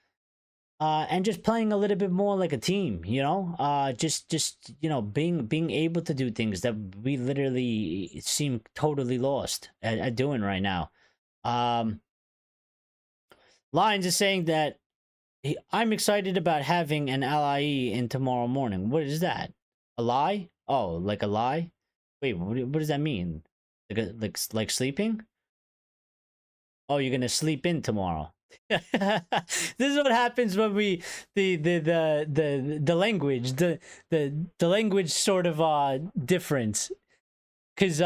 and just playing a little bit more like a team, you know, just you know, being able to do things that we literally seem totally lost at doing right now. Lions is saying that I'm excited about having an ally in tomorrow morning. What is that? A lie? Oh, like a lie? Wait, what does that mean? Like sleeping? Oh, you're gonna sleep in tomorrow. This is what happens when we the language the language sort of difference, because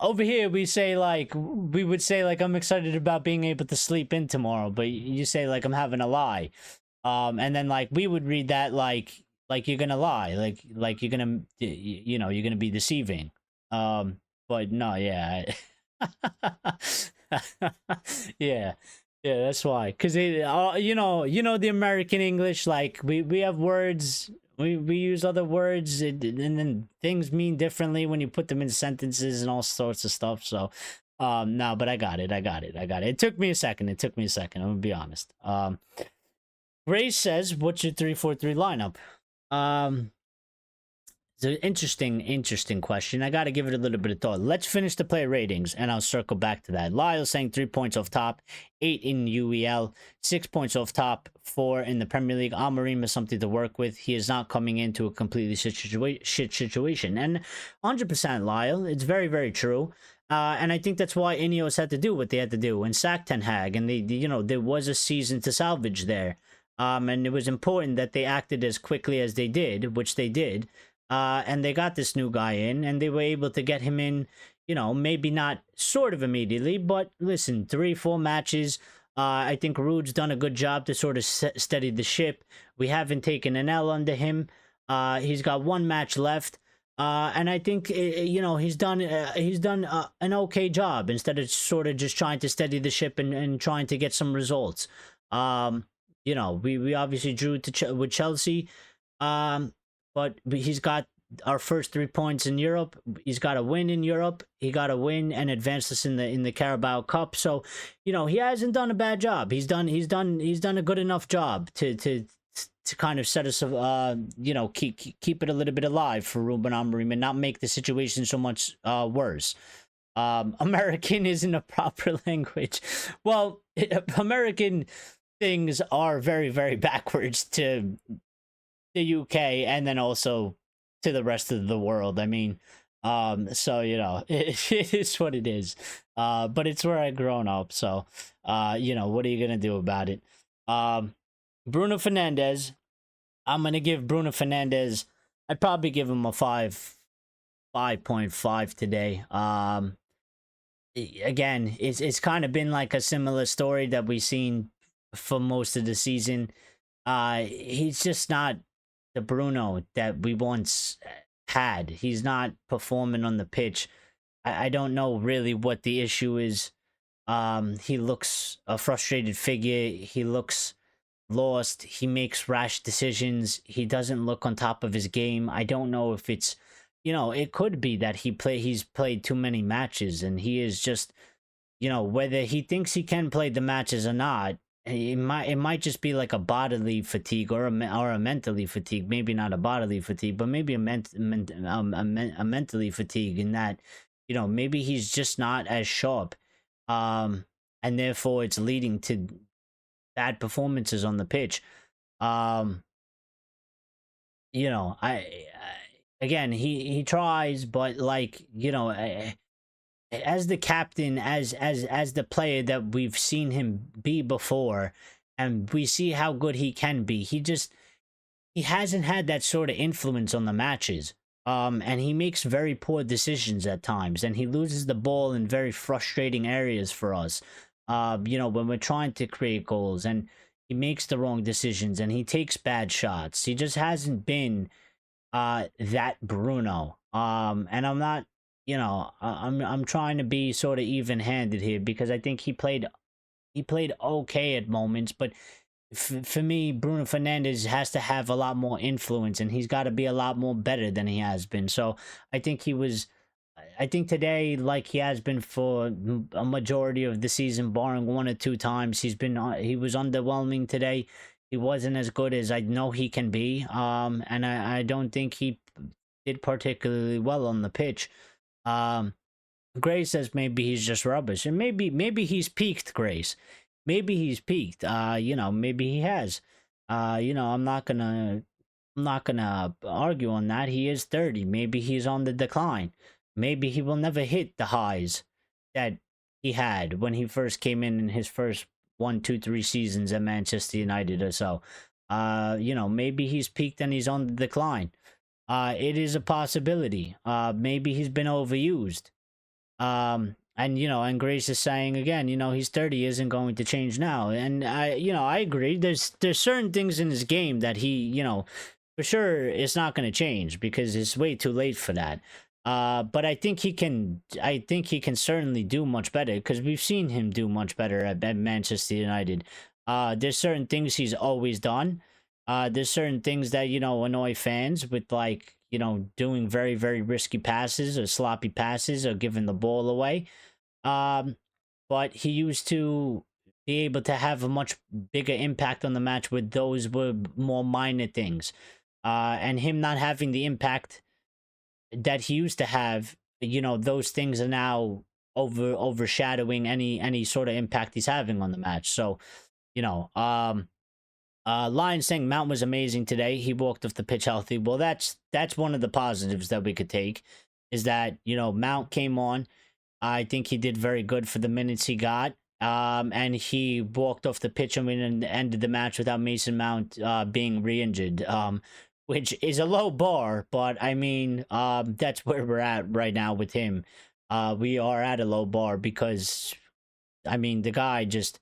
over here we say like we would say like I'm excited about being able to sleep in tomorrow, but you say like I'm having a lie, and then like we would read that like you're gonna lie, like you're gonna you know you're gonna be deceiving, but no, yeah. Yeah, yeah, that's why. Cause you know the American English. Like we have words, we use other words, and then things mean differently when you put them in sentences and all sorts of stuff. So, no, but I got it. It took me a second. I'm gonna be honest. Grace says, "What's your 3-4-3 lineup?" It's an interesting question. I got to give it a little bit of thought. Let's finish the player ratings, and I'll circle back to that. Lyle saying 3 points off top, 8 in UEL, 6 points off top, 4 in the Premier League. Amorim is something to work with. He is not coming into a completely shit situation. And 100% Lyle, it's very, very true. And I think that's why INEOS had to do what they had to do and sack Ten Hag. And you know, there was a season to salvage there. And it was important that they acted as quickly as they did, which they did. And they got this new guy in, and they were able to get him in, you know, maybe not sort of immediately, but listen, 3-4 matches. I think Ruud's done a good job to sort of steady the ship. We haven't taken an L under him. He's got 1 match left. And I think, you know, he's done an okay job instead of sort of just trying to steady the ship and trying to get some results. You know, we obviously drew with Chelsea. But he's got our first 3 points in Europe. He's got a win in Europe. He got a win and advanced us in the Carabao Cup. So, you know, he hasn't done a bad job. He's done a good enough job to kind of set us, you know, keep it a little bit alive for Ruben Amorim and not make the situation so much worse. American isn't a proper language. Well, American things are very, very backwards to the UK and then also to the rest of the world. I mean, so you know, it is what it is. But it's where I've grown up, so you know, what are you gonna do about it? Bruno Fernandes, I'm gonna give Bruno Fernandes, I'd probably give him a 5.5 today. Again, it's kind of been like a similar story that we've seen for most of the season. He's just not the Bruno that we once had. He's not performing on the pitch. I don't know really what the issue is. He looks a frustrated figure. He looks lost. He makes rash decisions. He doesn't look on top of his game. I don't know if it's, you know, it could be that he's played too many matches and he is just, you know, whether he thinks he can play the matches or not, it might just be like a bodily fatigue or a mentally fatigue. Maybe not a bodily fatigue, but maybe a mentally fatigue in that, you know, maybe he's just not as sharp, and therefore it's leading to bad performances on the pitch. You know, again, he tries, but like, you know, as the captain, as the player that we've seen him be before, and we see how good he can be, he hasn't had that sort of influence on the matches. And he makes very poor decisions at times, and he loses the ball in very frustrating areas for us. You know, when we're trying to create goals, and he makes the wrong decisions, and he takes bad shots. He just hasn't been that Bruno. And I'm not, you know, I'm trying to be sort of even-handed here because I think he played okay at moments, but for me, Bruno Fernandes has to have a lot more influence, and he's got to be a lot more better than he has been. So I think today, like he has been for a majority of the season, barring 1 or 2 times, he was underwhelming today. he wasn't as good as I know he can be. And I don't think he did particularly well on the pitch. Grace says maybe he's just rubbish, and maybe he's peaked, Grace. Maybe he's peaked. You know, maybe he has. You know, I'm not gonna argue on that. He is 30. Maybe he's on the decline. Maybe he will never hit the highs that he had when he first came in his first 1, 2, 3 seasons at Manchester United or so. You know, maybe he's peaked and he's on the decline. It is a possibility. Maybe he's been overused. And you know, and Grace is saying again, you know, he's 30, isn't going to change now. And I agree. There's certain things in his game that he, you know, for sure it's not going to change because it's way too late for that. But I think he can certainly do much better because we've seen him do much better at Manchester United. There's certain things he's always done. There's certain things that, you know, annoy fans with, like, you know, doing very, very risky passes or sloppy passes or giving the ball away. But he used to be able to have a much bigger impact on the match with those were more minor things. And him not having the impact that he used to have, you know, those things are now overshadowing any sort of impact he's having on the match. So, you know, Lion saying Mount was amazing today. He walked off the pitch healthy. Well, that's one of the positives that we could take, is that, you know, Mount came on. I think he did very good for the minutes he got. And he walked off the pitch and ended the match without Mason Mount being re-injured. Which is a low bar, but I mean, that's where we're at right now with him. We are at a low bar because, I mean, the guy just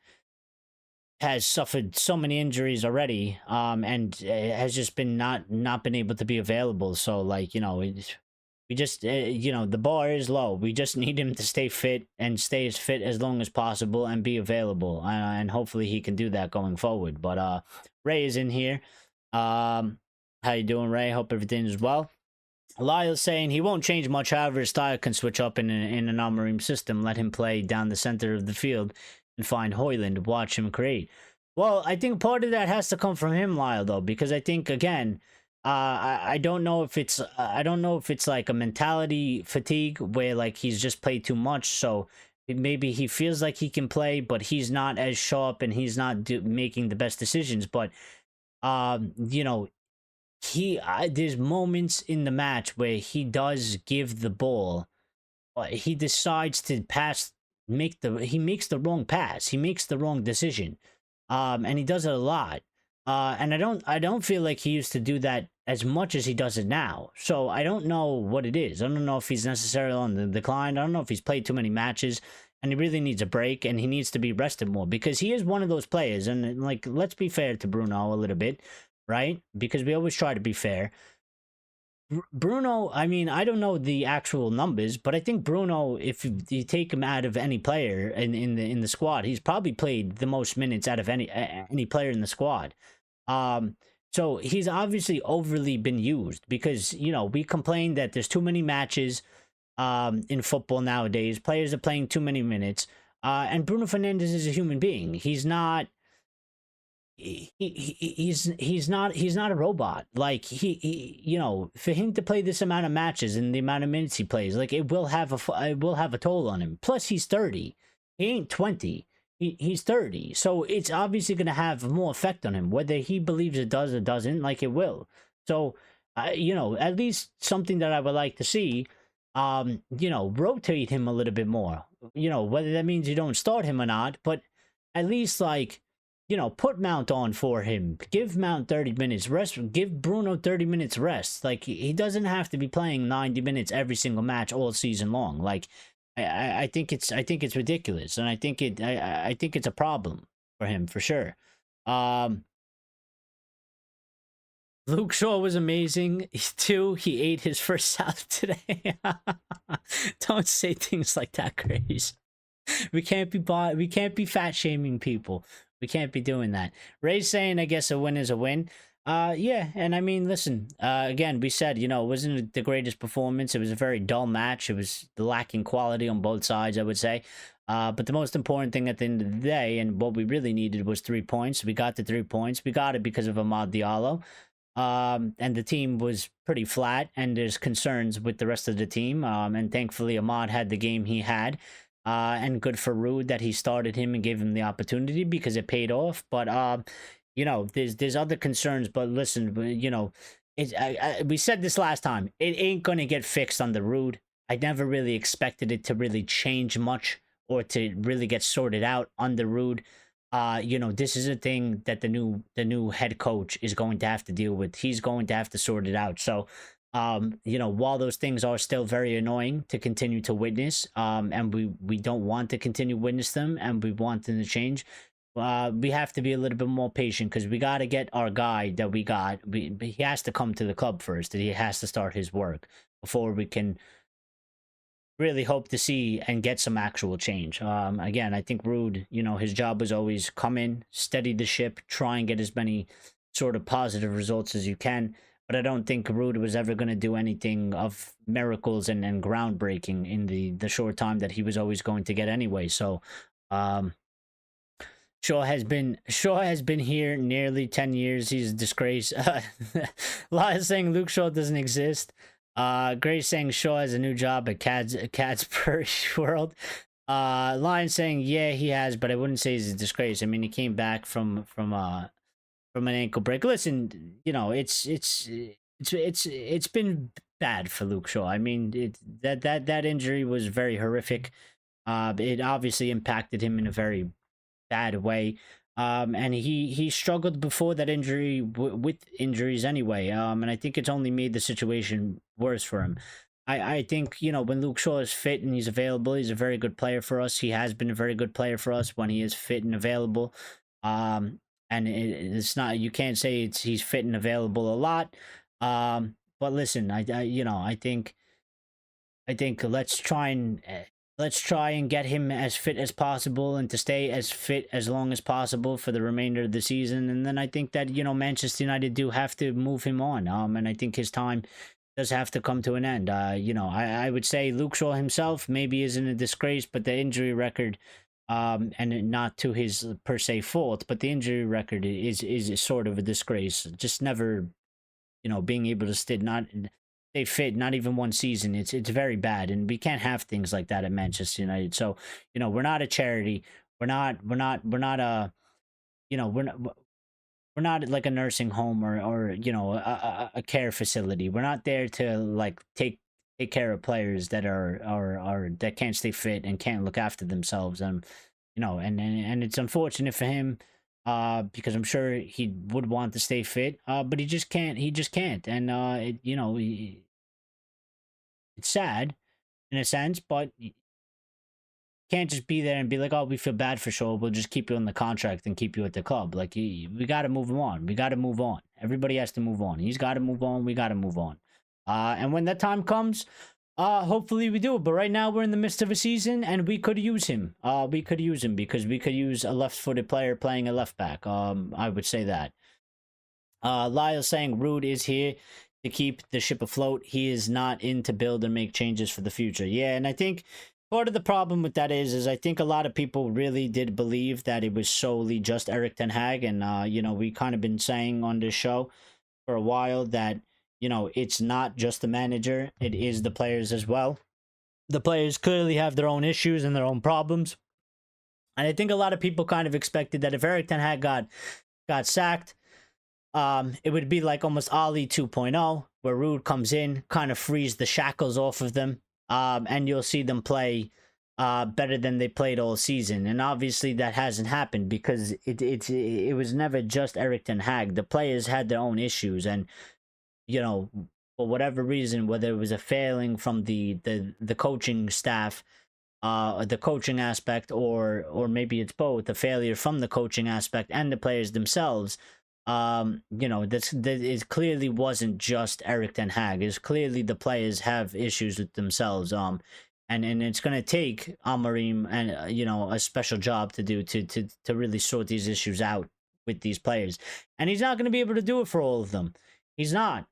has suffered so many injuries already, and has just been not been able to be available. So, like, you know, we just, you know, the bar is low. We just need him to stay fit and stay as fit as long as possible and be available, and hopefully he can do that going forward. But Ray is in here. How you doing, Ray? Hope everything is well. Lyle's saying he won't change much, however his style can switch up in an Amorim system. Let him play down the center of the field and find Højlund. Watch him create. Well, I think part of that has to come from him, Lyle, though, because I think, again, I don't know if it's like a mentality fatigue where, like, he's just played too much, so maybe he feels like he can play, but he's not as sharp and he's not making the best decisions. But you know, there's moments in the match where he does give the ball, he decides to pass, he makes the wrong pass, he makes the wrong decision, and he does it a lot. And I don't feel like he used to do that as much as he does it now. So I don't know what it is. I don't know if he's necessarily on the decline. I don't know if he's played too many matches and he really needs a break and he needs to be rested more, because he is one of those players. And, like, let's be fair to Bruno a little bit, right? Because we always try to be fair. Bruno, I mean, I don't know the actual numbers, but I think Bruno, if you take him out of any player in the squad, he's probably played the most minutes out of any player in the squad. So he's obviously overly been used because, you know, we complain that there's too many matches in football nowadays. Players are playing too many minutes. And Bruno Fernandes is a human being. He's not he's not a robot. Like, he you know, for him to play this amount of matches and the amount of minutes he plays, like, it will have a toll on him. Plus, he's 30. He ain't 20. He's 30. So it's obviously going to have more effect on him, whether he believes it does or doesn't. Like, it will. So you know, at least something that I would like to see, you know, rotate him a little bit more. You know, whether that means you don't start him or not, but at least, like, you know, put Mount on for him. Give Mount 30 minutes rest. Give Bruno 30 minutes rest. Like, he doesn't have to be playing 90 minutes every single match all season long. Like, I think it's ridiculous, and I think it's a problem for him for sure. Luke Shaw was amazing too. He ate his first salad today. Don't say things like that, Grace. We can't be fat shaming people. We can't be doing that. Ray's saying, I guess a win is a win. Yeah, and I mean, listen, again, we said, it wasn't the greatest performance. It was a very dull match. It was lacking quality on both sides, I would say. But the most important thing at the end of the day, and what we really needed, was 3 points. We got the 3 points. We got it because of AMAD DIALLO. And the team was pretty flat, and there's concerns with the rest of the team. And thankfully, AMAD had the game he had. And good for Rude that he started him and gave him the opportunity because it paid off. But there's other concerns, but listen, we said this last time. It ain't gonna get fixed on the Rude. I never really expected it to really change much or to really get sorted out on the Rude. This is a thing that the new head coach is going to have to deal with. He's going to have to sort it out. So, while those things are still very annoying to continue to witness, and we don't want to continue witness them, and we want them to change. We have to be a little bit more patient because we got to get our guy that we got. He has to come to the club first. He has to start his work before we can really hope to see and get some actual change. Again, I think Rude, his job was always come in, steady the ship, try and get as many sort of positive results as you can. But I don't think Rude was ever going to do anything of miracles and groundbreaking in the short time that he was always going to get anyway. So, Shaw has been here nearly 10 years. He's a disgrace. Lyle saying Luke Shaw doesn't exist. Grace saying Shaw has a new job at Cats Per World. Lion saying yeah he has, but I wouldn't say he's a disgrace. I mean, he came back from an ankle break. Listen, it's been bad for Luke Shaw. I mean, that injury was very horrific. It obviously impacted him in a very bad way. And he struggled before that injury with injuries anyway. And I think it's only made the situation worse for him. I think, when Luke Shaw is fit and he's available, he's a very good player for us. He has been a very good player for us when he is fit and available. And it's not, you can't say he's fit and available a lot. But listen, I think let's try and get him as fit as possible and to stay as fit as long as possible for the remainder of the season. And then I think that, Manchester United do have to move him on. And I think his time does have to come to an end. I would say Luke Shaw himself maybe isn't a disgrace, but the injury record, and not to his per se fault, but the injury record is sort of a disgrace. Just never, being able to stay fit, not even one season. It's very bad, and we can't have things like that at Manchester United. So, we're not a charity. We're not like a nursing home or a care facility. We're not there to like take care of players that are that can't stay fit and can't look after themselves. And it's unfortunate for him. Because I'm sure he would want to stay fit, but he just can't. And it's sad in a sense, but you can't just be there and be like, "Oh, we feel bad for Shaw. We'll just keep you on the contract and keep you at the club." Like, we got to move him on. We got to move on. Everybody has to move on. He's got to move on. We got to move on. And when that time comes, hopefully we do. But right now we're in the midst of a season, and we could use him. We could use him because we could use a left-footed player playing a left back. I would say that. Lyle saying Rude is here to keep the ship afloat. He is not in to build and make changes for the future. Yeah, and I think part of the problem with that is I think a lot of people really did believe that it was solely just ERIK ten Hag, and we kind of been saying on this show for a while that it's not just the manager, it is the players as well. The players clearly have their own issues and their own problems. And I think a lot of people kind of expected that if ERIK ten Hag got sacked, it would be like almost Ali 2.0, where Rude comes in, kind of frees the shackles off of them, and you'll see them play better than they played all season. And obviously that hasn't happened because it was never just ERIK ten Hag. The players had their own issues, and for whatever reason, whether it was a failing from the coaching staff, the coaching aspect, or maybe it's both, a failure from the coaching aspect and the players themselves, it clearly wasn't just ERIK ten Hag. It's clearly the players have issues with themselves, and it's going to take Amorim and a special job to do to really sort these issues out with these players. And he's not going to be able to do it for all of them. He's not.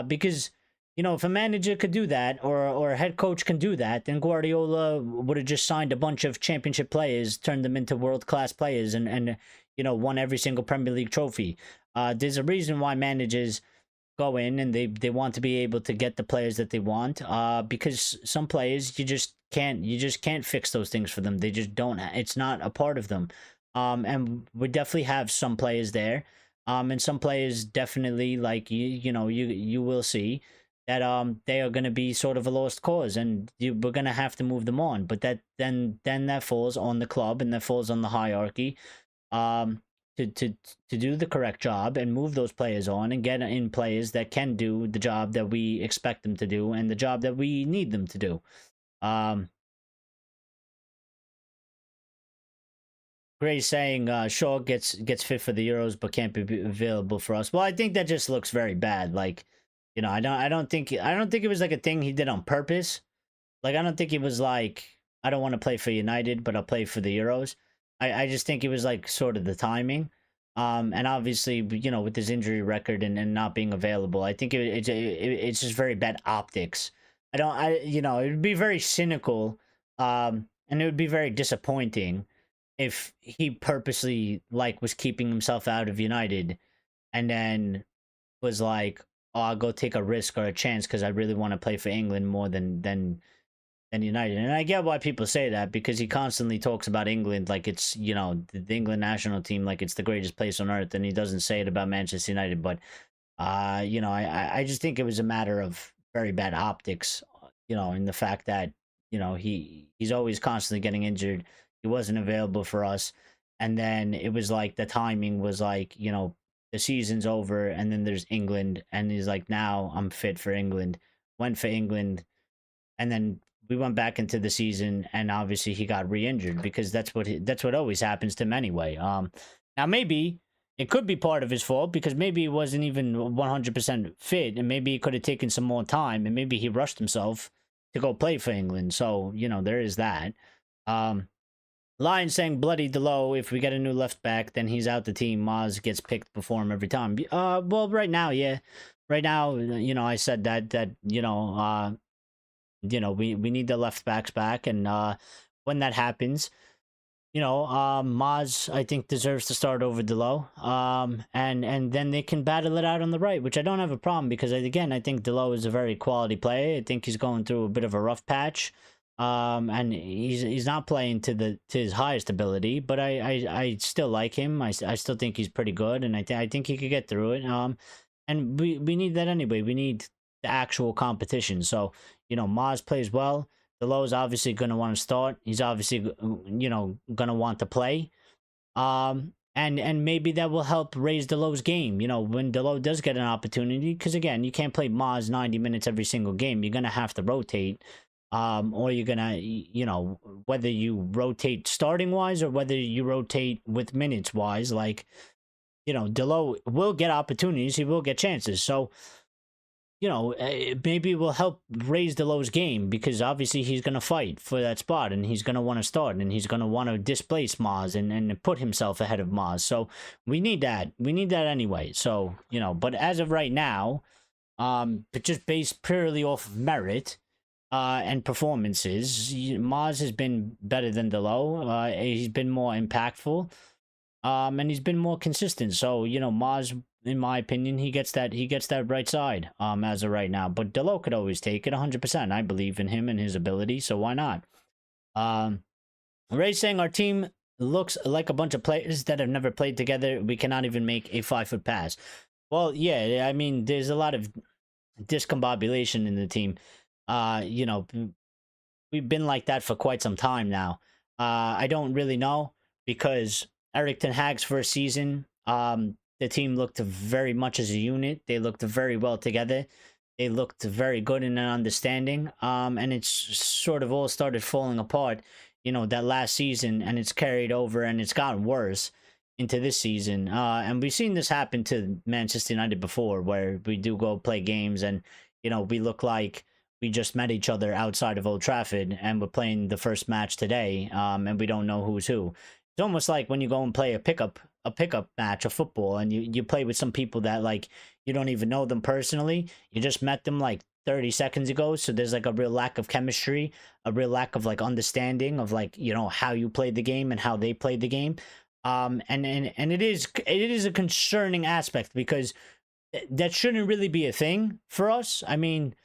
Because, you know, if a manager could do that, or a head coach can do that, then Guardiola would have just signed a bunch of championship players, turned them into world-class players, and you know, won every single Premier League trophy. There's a reason why managers go in and they want to be able to get the players that they want, because some players you just can't fix those things for them. They just don't. It's not a part of them. And we definitely have some players there, and some players definitely, like, you will see that they are going to be sort of a lost cause, and we're going to have to move them on. But then that falls on the club, and that falls on the hierarchy, to do the correct job and move those players on and get in players that can do the job that we expect them to do and the job that we need them to do. Gray's saying Shaw gets fit for the Euros but can't be available for us. Well, I think that just looks very bad. Like, you know, I don't think it was like a thing he did on purpose. Like, I don't think he was like, I don't want to play for United, but I'll play for the Euros. I just think it was like sort of the timing. And obviously, you know, with his injury record and not being available, I think it's just very bad optics. You know, it would be very cynical, and it would be very disappointing if he purposely, like, was keeping himself out of United and then was like, oh, I'll go take a risk or a chance because I really want to play for England more than United. And I get why people say that, because he constantly talks about England like it's, you know, the England national team, like it's the greatest place on earth, and he doesn't say it about Manchester United. But you know, I just think it was a matter of very bad optics, you know, in the fact that, you know, he's always constantly getting injured. He wasn't available for us, and then it was like the timing was like, you know, the season's over, and then there's England, and he's like, now I'm fit for England. Went for England, and then we went back into the season, and obviously he got re-injured, because that's what always happens to him anyway. Now maybe it could be part of his fault, because maybe he wasn't even 100% fit, and maybe he could have taken some more time, and maybe he rushed himself to go play for England. So, you know, there is that. Lion saying bloody DIALLO, if we get a new left back, then he's out the team. Maz gets picked to perform every time. Well, right now, yeah. Right now, you know, I said that you know, we need the left backs back, and when that happens, you know, Maz, I think, deserves to start over DIALLO, and then they can battle it out on the right, which I don't have a problem, because again, I think DIALLO is a very quality player. I think he's going through a bit of a rough patch, and he's not playing to his highest ability, but I still like him. I still think he's pretty good, and I think he could get through it. And we need that anyway. We need the actual competition. So, you know, Maz plays well. DIALLO is obviously going to want to start. He's obviously, you know, going to want to play. And maybe that will help raise DIALLO's game, you know, when DIALLO does get an opportunity. Because, again, you can't play Maz 90 minutes every single game. You're going to have to rotate. Or you're going to, you know, whether you rotate starting-wise or whether you rotate with minutes-wise, like, you know, DIALLO will get opportunities. He will get chances. So, you know, maybe it will help raise DIALLO's game, because obviously he's going to fight for that spot, and he's going to want to start, and he's going to want to displace Maz and put himself ahead of Maz. So we need that. We need that anyway. So, you know, but as of right now, but just based purely off of merit and performances, Maz has been better than DIALLO. He's been more impactful, and he's been more consistent. So, you know, Maz, in my opinion, he gets that right side as of right now. But DIALLO could always take it 100%. I believe in him and his ability, so why not? Ray's saying our team looks like a bunch of players that have never played together. We cannot even make a 5-foot pass. Well, yeah, I mean, there's a lot of discombobulation in the team. You know, we've been like that for quite some time now. I don't really know, because ERIK ten Hag's first season, the team looked very much as a unit. They looked very well together. They looked very good in an understanding. And it's sort of all started falling apart, you know, that last season, and it's carried over, and it's gotten worse into this season. And we've seen this happen to Manchester United before, where we do go play games, and, you know, we look like we just met each other outside of Old Trafford, and we're playing the first match today, and we don't know who's who. It's almost like when you go and play a pickup a pickup match of football, and you play with some people that like you don't even know them personally. You just met them like 30 seconds ago, so there's like a real lack of chemistry, a real lack of like understanding of like, you know, how you played the game and how they played the game. And it is a concerning aspect because that shouldn't really be a thing for us. I mean,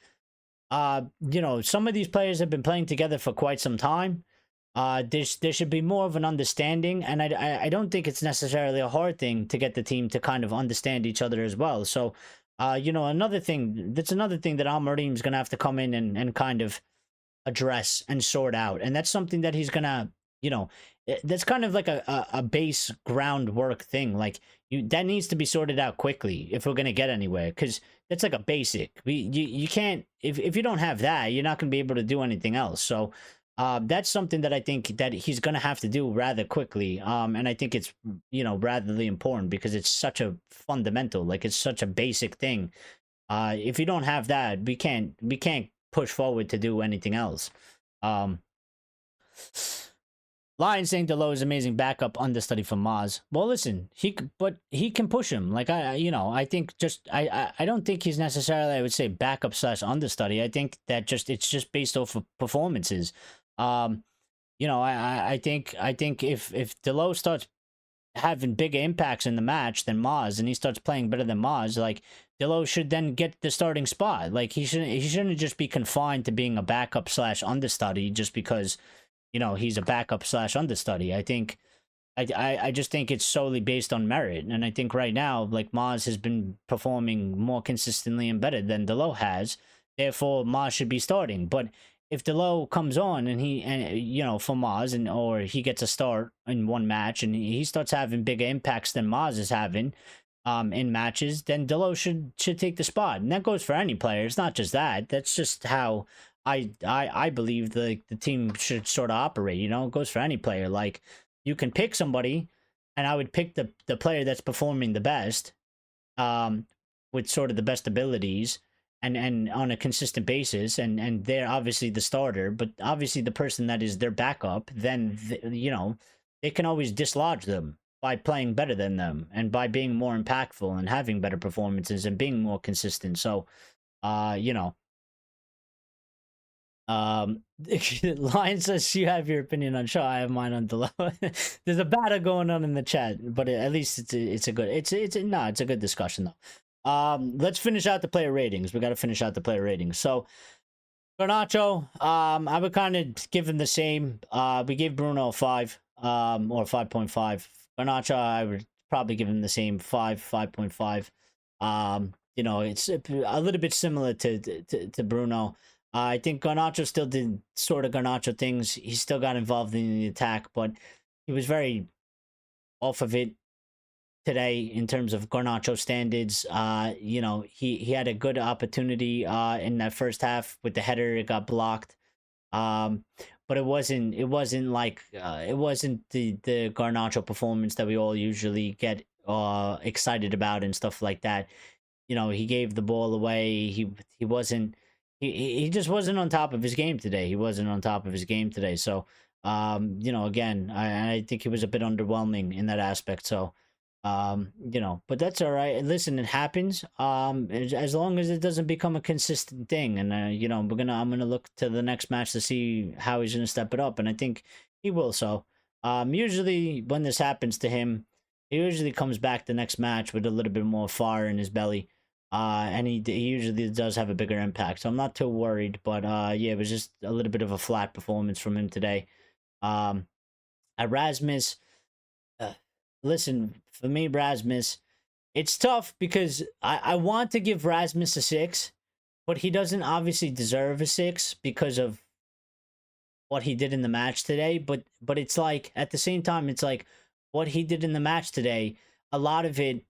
you know, some of these players have been playing together for quite some time. There should be more of an understanding, and I don't think it's necessarily a hard thing to get the team to kind of understand each other as well. So, you know, another thing that Amorim's gonna have to come in and kind of address and sort out, and that's something that he's gonna, you know, that's kind of like a base groundwork thing. Like that needs to be sorted out quickly if we're gonna get anywhere, because that's like a basic. You can't, if you don't have that, you're not gonna be able to do anything else. So that's something that I think that he's gonna have to do rather quickly. And I think it's, you know, ratherly important because it's such a fundamental, like it's such a basic thing. If you don't have that, we can't push forward to do anything else. Lion saying DIALLO is amazing backup understudy for Maz. Well, listen, he can push him. Like you know, I think just I don't think he's necessarily, I would say, backup / understudy. I think that it's just based off of performances. You know, I think if DIALLO starts having bigger impacts in the match than Maz, and he starts playing better than Maz, like DIALLO should then get the starting spot. Like he shouldn't just be confined to being a backup / understudy just because, you know, he's a backup / understudy. I think I just think it's solely based on merit, and I think right now, like, Maz has been performing more consistently and better than DIALLO has. Therefore, Maz should be starting. But if DIALLO comes on and you know, for Maz, and or he gets a start in one match and he starts having bigger impacts than Maz is having in matches, then DIALLO should take the spot. And that goes for any player. It's not just that. That's just how I believe the team should sort of operate. You know, it goes for any player. Like, you can pick somebody, and I would pick the player that's performing the best, with sort of the best abilities, and on a consistent basis, and they're obviously the starter, but obviously the person that is their backup, then you know, they can always dislodge them by playing better than them and by being more impactful and having better performances and being more consistent. So, you know. Lion says you have your opinion on Shaw. I have mine on DIALLO. There's a battle going on in the chat, but at least it's a good discussion though. Let's finish out the player ratings. We got to finish out the player ratings. So Garnacho, I would kind of give him the same. We gave Bruno a 5, or 5.5. Garnacho, I would probably give him the same 5.5. You know, it's a little bit similar to Bruno. I think Garnacho still did sort of Garnacho things. He still got involved in the attack, but he was very off of it today in terms of Garnacho standards. You know, he had a good opportunity in that first half with the header. It got blocked. But it wasn't like it wasn't the Garnacho performance that we all usually get excited about and stuff like that. You know, he gave the ball away. He wasn't. He just wasn't on top of his game today. So, you know, again, I think he was a bit underwhelming in that aspect. So, you know, but that's all right. Listen, it happens. As long as it doesn't become a consistent thing, and you know, I'm gonna look to the next match to see how he's gonna step it up, and I think he will. So, usually when this happens to him, he usually comes back the next match with a little bit more fire in his belly. And he usually does have a bigger impact, so I'm not too worried. But yeah, it was just a little bit of a flat performance from him today. Erasmus, listen, for me, Rasmus, it's tough because I want to give Rasmus a 6, but he doesn't obviously deserve a 6 because of what he did in the match today. But it's like, at the same time, it's like what he did in the match today, a lot of it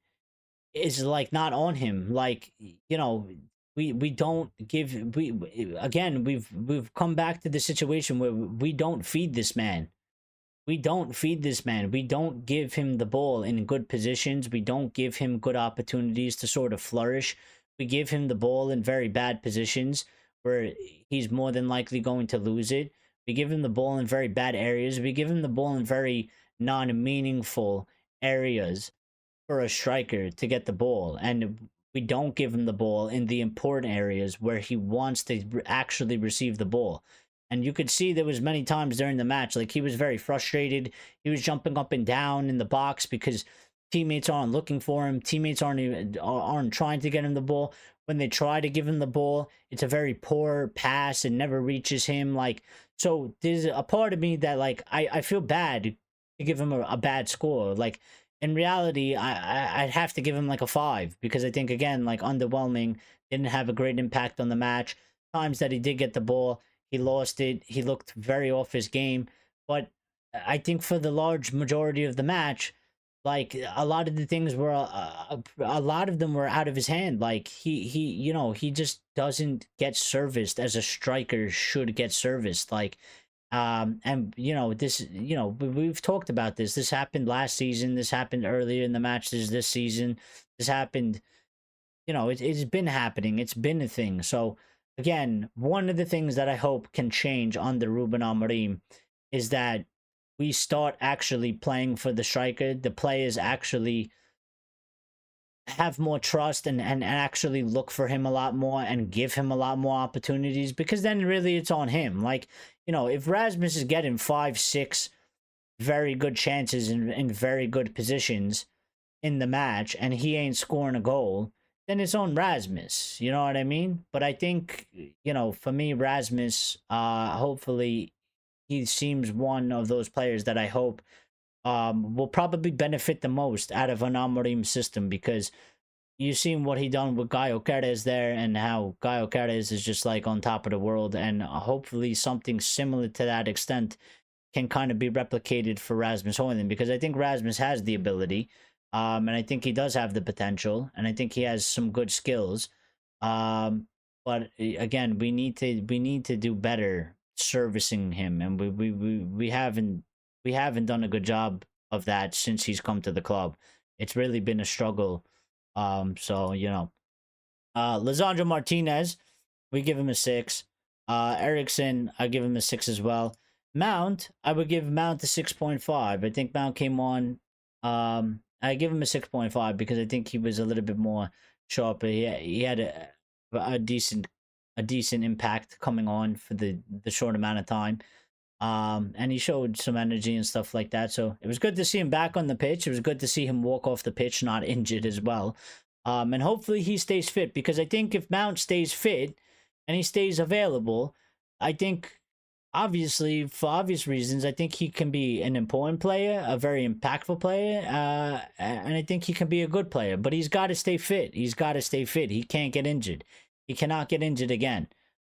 is like not on him. Like, you know, we don't give, we've come back to the situation where we don't feed this man. We don't give him the ball in good positions. We don't give him good opportunities to sort of flourish. We give him the ball in very bad positions where he's more than likely going to lose it. We give him the ball in very bad areas. We give him the ball in very non-meaningful areas for a striker to get the ball, and we don't give him the ball in the important areas where he wants to actually receive the ball. And you could see there was many times during the match, like he was very frustrated. He was jumping up and down in the box because teammates aren't looking for him. Teammates aren't trying to get him the ball. When they try to give him the ball, it's a very poor pass and never reaches him. Like, so there's a part of me that, like, I feel bad to give him a bad score. Like, in reality, I'd have to give him like a 5 because I think, again, like, underwhelming, didn't have a great impact on the match. Times that he did get the ball, he lost it. He looked very off his game. But I think for the large majority of the match, like, a lot of the things were a lot of them were out of his hand. Like, he just doesn't get serviced as a striker should get serviced. Like, and this, we've talked about this. This happened last season. This happened earlier in the matches this season. This happened, it's been happening. It's been a thing. So again, one of the things that I hope can change under Ruben Amorim is that we start actually playing for the striker. The players actually have more trust and actually look for him a lot more and give him a lot more opportunities, because then really it's on him. Like, if Rasmus is getting 5-6 very good chances in very good positions in the match and he ain't scoring a goal, then it's on Rasmus. You know what I mean? But I think, for me, Rasmus, hopefully he seems one of those players that I hope will probably benefit the most out of an Amorim system, because you've seen what he done with Gaio Cardes there and how Gaio Cardes is just like on top of the world, and hopefully something similar to that extent can kind of be replicated for Rasmus Højlund, because I think Rasmus has the ability, and I think he does have the potential, and I think he has some good skills, but again, we need to do better servicing him, and we haven't done a good job of that since he's come to the club. It's really been a struggle. Lisandro Martinez, we give him a 6. Eriksen, I give him a 6 as well. Mount, I would give Mount a 6.5. I think Mount came on. I give him a 6.5 because I think he was a little bit more sharp. He had a decent impact coming on for the short amount of time. And he showed some energy and stuff like that. So it was good to see him back on the pitch. It was good to see him walk off the pitch, not injured as well. And hopefully he stays fit, because I think if Mount stays fit and he stays available, I think, obviously, for obvious reasons, I think he can be an important player, a very impactful player, and I think he can be a good player. But he's got to stay fit. He's got to stay fit. He can't get injured. He cannot get injured again.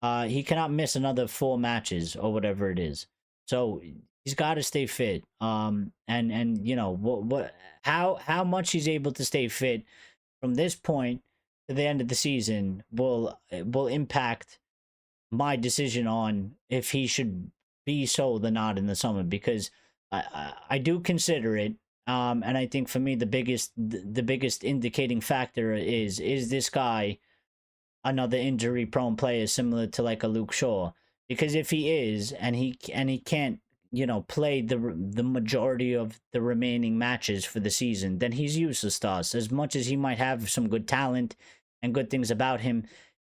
He cannot miss another 4 matches or whatever it is. So he's got to stay fit. And how much he's able to stay fit from this point to the end of the season will impact my decision on if he should be sold or not in the summer, because I do consider it. And I think for me the biggest indicating factor is this guy another injury prone player similar to like a Luke Shaw? Because if he is, and he can't, play the majority of the remaining matches for the season, then he's useless to us. As much as he might have some good talent and good things about him,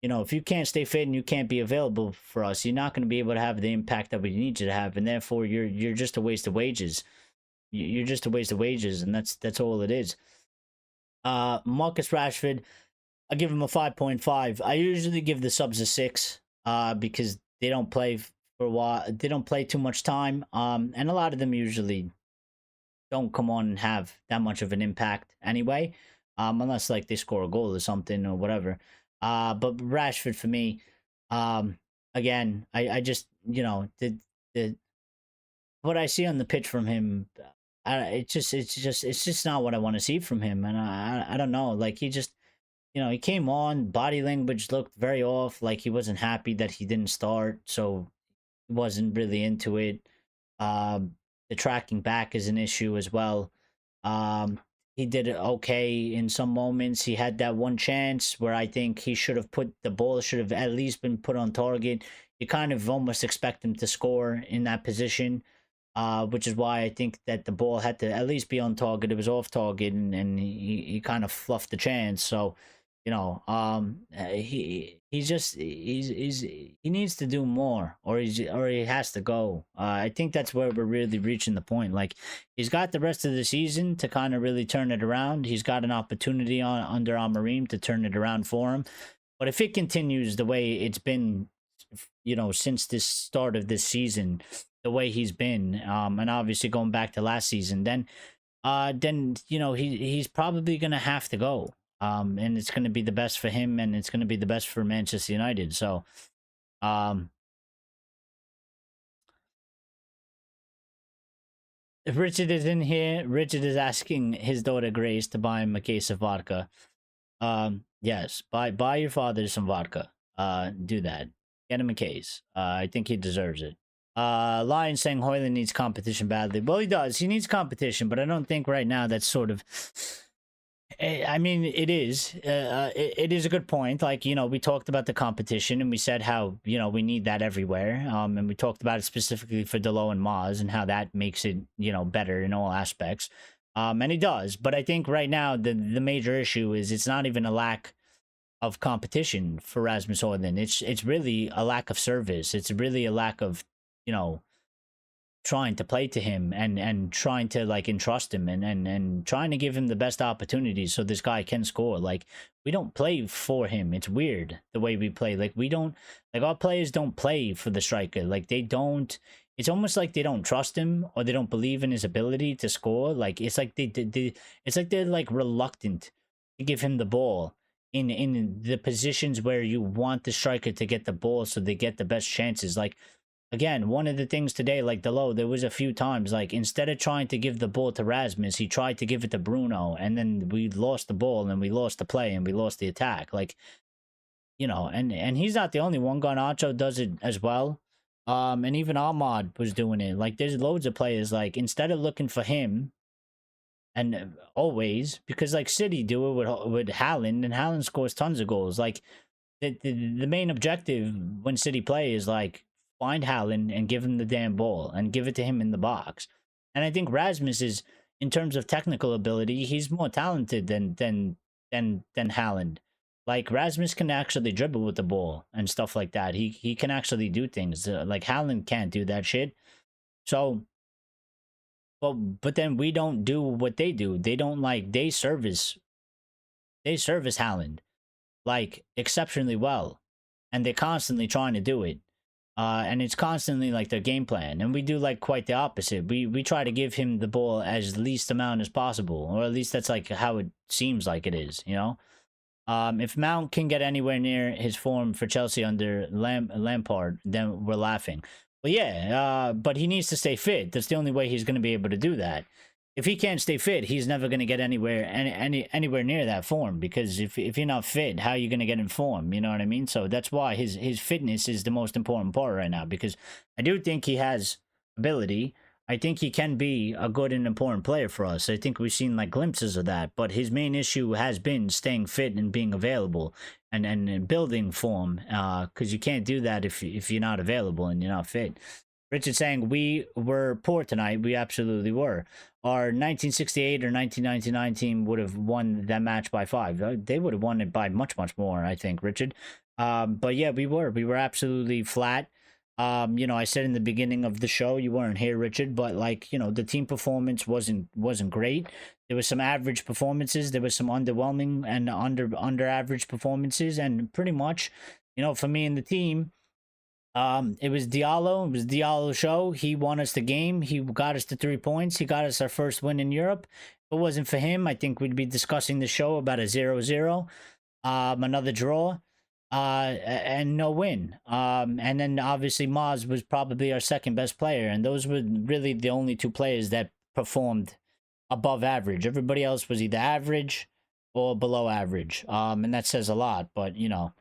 if you can't stay fit and you can't be available for us, you're not going to be able to have the impact that we need you to have, and therefore you're just a waste of wages. You're just a waste of wages, and that's all it is. Marcus Rashford, I give him a 5.5. I usually give the subs a 6, because they don't play for a while. They don't play too much time. And a lot of them usually don't come on and have that much of an impact anyway. Unless like they score a goal or something or whatever. But Rashford for me, again, I just, the what I see on the pitch from him, it's just not what I want to see from him. And I don't know, like he just, he came on, body language looked very off, like he wasn't happy that he didn't start, so he wasn't really into it. The tracking back is an issue as well. He did it okay in some moments. He had that one chance where I think he should have the ball should have at least been put on target. You kind of almost expect him to score in that position. which is why I think that the ball had to at least be on target. It was off target, and he kind of fluffed the chance. So, you know, he needs to do more, or he has to go. I think that's where we're really reaching the point. Like, he's got the rest of the season to kind of really turn it around. He's got an opportunity under Amorim to turn it around for him. But if it continues the way it's been, you know, since this start of this season, the way he's been, and obviously going back to last season, then you know, he's probably gonna have to go. And it's gonna be the best for him, and it's gonna be the best for Manchester United. So, if Richard is in here, Richard is asking his daughter Grace to buy him a case of vodka. Yes, buy your father some vodka. Do that. Get him a case. I think he deserves it. Lion saying Hoyland needs competition badly. Well, he does. He needs competition, but I don't think right now that's sort of. I mean, it is. It is a good point. Like, you know, we talked about the competition, and we said how, you know, we need that everywhere. And we talked about it specifically for DIALLO and Maz, and how that makes it, you know, better in all aspects. And he does. But I think right now the major issue is it's not even a lack of competition for Rasmus Hoyland. It's really a lack of service. It's really a lack of, you know, trying to play to him and trying to like entrust him and trying to give him the best opportunities so this guy can score. Like, we don't play for him. It's weird the way we play. Like, we don't, like, our players don't play for the striker. Like, they don't, it's almost like they don't trust him, or they don't believe in his ability to score. Like, it's like it's like they're like reluctant to give him the ball in the positions where you want the striker to get the ball so they get the best chances. Like, again, one of the things today, like DIALLO, there was a few times, like, instead of trying to give the ball to Rasmus, he tried to give it to Bruno, and then we lost the ball, and we lost the play, and we lost the attack. Like, you know, and he's not the only one. Garnacho does it as well. And even AMAD was doing it. Like, there's loads of players, like, instead of looking for him, and always, because, like, City do it with Haaland, and Haaland scores tons of goals. Like, the main objective when City play is, like, find Haaland and give him the damn ball and give it to him in the box. And I think Rasmus is, in terms of technical ability, he's more talented than Haaland. Like, Rasmus can actually dribble with the ball and stuff like that. He can actually do things. Like, Haaland can't do that shit. So, but then we don't do what they do. They don't, like, they service Haaland, like, exceptionally well. And they're constantly trying to do it. And it's constantly like their game plan, and we do like quite the opposite. We try to give him the ball as least amount as possible, or at least that's like how it seems like it is, you know. If Mount can get anywhere near his form for Chelsea under Lampard, then we're laughing. But yeah, but he needs to stay fit. That's the only way he's going to be able to do that. If he can't stay fit, he's never going to get anywhere near that form, because if you're not fit, how are you going to get in form? You know what I mean? So that's why his fitness is the most important part right now, because I do think he has ability. I think he can be a good and important player for us. I think we've seen like glimpses of that, but his main issue has been staying fit and being available and building form, because you can't do that if you're not available and you're not fit. Richard saying we were poor tonight. We absolutely were. Our 1968 or 1999 team would have won that match by 5. They would have won it by much, much more, I think, Richard. But yeah, we were absolutely flat. You know, I said in the beginning of the show, you weren't here, Richard, but like, you know, the team performance wasn't great. There was some average performances. There was some underwhelming and under average performances, and pretty much, you know, for me and the team, it was DIALLO. It was DIALLO's show. He won us the game. He got us the 3 points. He got us our first win in Europe. If it wasn't for him, I think we'd be discussing the show about a 0-0, another draw, and no win. And then obviously Maz was probably our second best player, and those were really the only 2 players that performed above average. Everybody else was either average or below average. And that says a lot, but you know,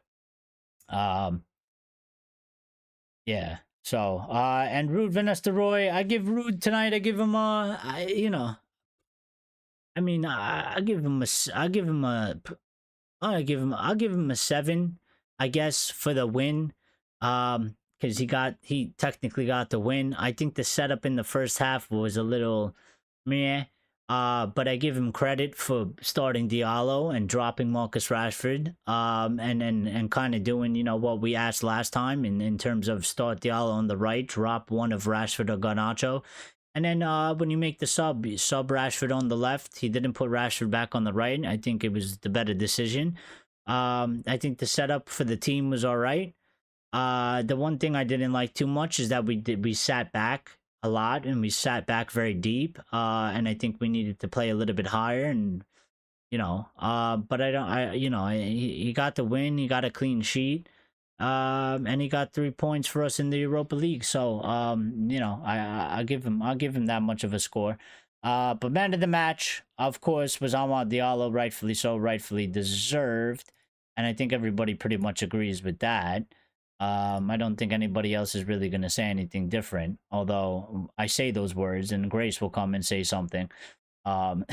yeah. So, and Rude Vanessa Roy, I give Rude tonight. I give him you know, I mean, I'll give him a 7, I guess, for the win. because he technically got the win. I think the setup in the first half was a little meh. But I give him credit for starting Diallo and dropping Marcus Rashford. And kind of doing, you know, what we asked last time in terms of start Diallo on the right, drop one of Rashford or Garnacho. And then when you make the sub Rashford on the left. He didn't put Rashford back on the right. I think it was the better decision. I think the setup for the team was all right. The one thing I didn't like too much is that we sat back a lot and we sat back very deep. And I think we needed to play a little bit higher and, you know, but he got the win. He got a clean sheet. And he got 3 points for us in the Europa League. So, you know, I'll give him that much of a score. But man of the match, of course, was Amad Diallo, rightfully so, rightfully deserved. And I think everybody pretty much agrees with that. I don't think anybody else is really going to say anything different. Although I say those words and Grace will come and say something. But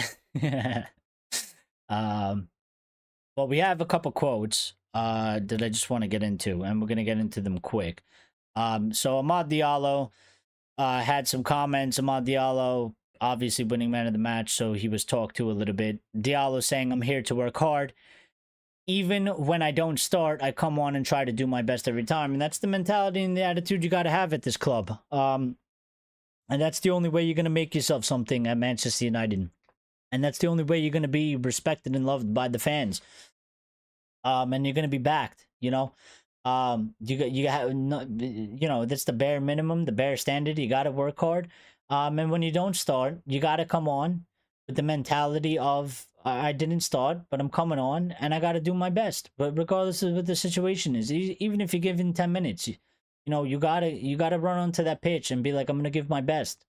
we have a couple quotes that I just want to get into, and we're going to get into them quick. So Amad Diallo had some comments. Amad Diallo, obviously winning man of the match, so he was talked to a little bit. Diallo saying, "I'm here to work hard. Even when I don't start, I come on and try to do my best every time." And that's the mentality and the attitude you got to have at this club. And that's the only way you're going to make yourself something at Manchester United. And that's the only way you're going to be respected and loved by the fans. And you're going to be backed, you know. You know, that's the bare minimum, the bare standard. You got to work hard. And when you don't start, you got to come on with the mentality of, I didn't start, but I'm coming on and I got to do my best. But regardless of what the situation is, even if you're given 10 minutes, you know, you gotta run onto that pitch and be like, I'm gonna give my best.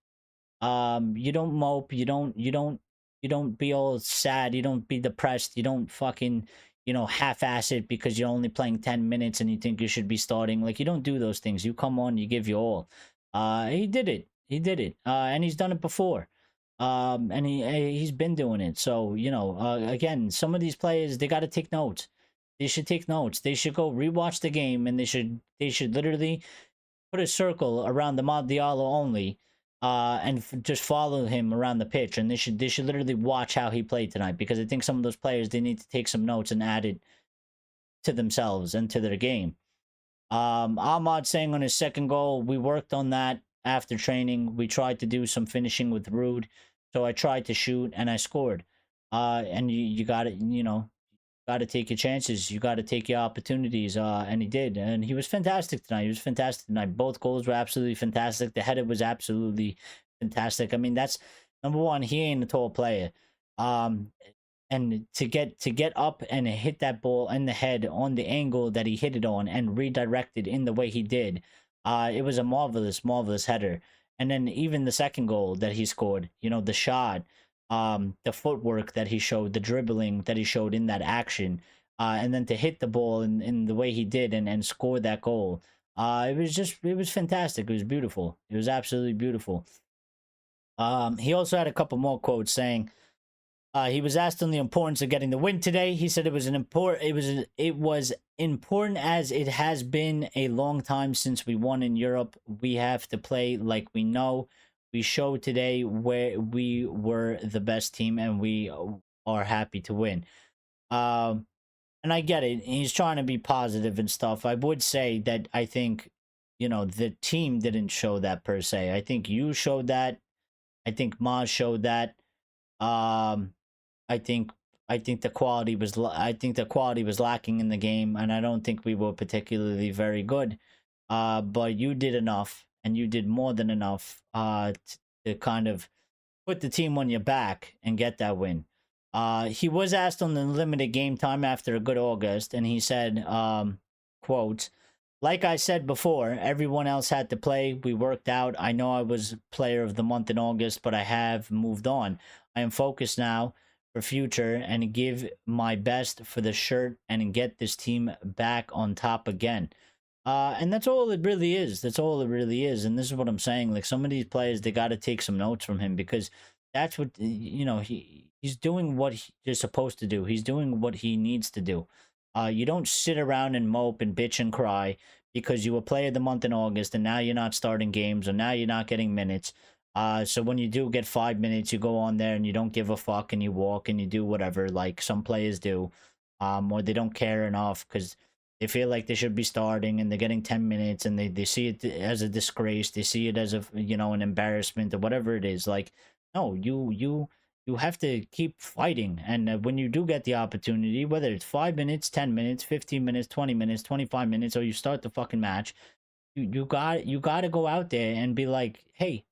You don't mope, you don't be all sad, you don't be depressed, you don't fucking, you know, half-ass it because you're only playing 10 minutes and you think you should be starting. Like, you don't do those things. You come on, you give your all. He did it. And he's done it before. And he's been doing it. So, you know, again, some of these players, they got to take notes. They should take notes. They should go rewatch the game, and they should literally put a circle around the Amad Diallo only, and just follow him around the pitch. And they should literally watch how he played tonight, because I think some of those players, they need to take some notes and add it to themselves and to their game. Ahmad saying on his second goal, we worked on that after training. We tried to do some finishing with Rude. So I tried to shoot and I scored. And you got to, you know, got to take your chances. You got to take your opportunities. And he did. And he was fantastic tonight. He was fantastic tonight. Both goals were absolutely fantastic. The header was absolutely fantastic. I mean, that's number one. He ain't a tall player. And to get up and hit that ball in the head on the angle that he hit it on and redirect it in the way he did, it was a marvelous header. And then even the second goal that he scored, you know, the shot, the footwork that he showed, the dribbling that he showed in that action, and then to hit the ball in the way he did and score that goal. It was fantastic. It was beautiful. It was absolutely beautiful. He also had a couple more quotes saying, he was asked on the importance of getting the win today. He said it was important as it has been a long time since we won in Europe. We have to play like we know. We showed today where we were the best team, and we are happy to win. And I get it. He's trying to be positive and stuff. I would say that I think, you know, the team didn't show that per se. I think you showed that. I think Maz showed that. I think the quality was lacking in the game, and I don't think we were particularly very good. But you did enough, and you did more than enough to kind of put the team on your back and get that win. He was asked on the limited game time after a good August, and he said, quote, "Like I said before, everyone else had to play. We worked out. I know I was player of the month in August, but I have moved on. I am focused now for future and give my best for the shirt and get this team back on top again." And that's all it really is. That's all it really is. And this is what I'm saying. Like, some of these players, they got to take some notes from him, because that's what, you know, he's doing what he's supposed to do. He's doing what he needs to do. You don't sit around and mope and bitch and cry because you were player of the month in August and now you're not starting games or now you're not getting minutes. So when you do get 5 minutes, you go on there and you don't give a fuck and you walk and you do whatever like some players do, or they don't care enough because they feel like they should be starting and they're getting 10 minutes and they see it as a disgrace. They see it as a, you know, an embarrassment or whatever it is. Like, no, you have to keep fighting. And when you do get the opportunity, whether it's 5 minutes, 10 minutes, 15 minutes, 20 minutes, 25 minutes, or you start the fucking match, you got to go out there and be like, hey,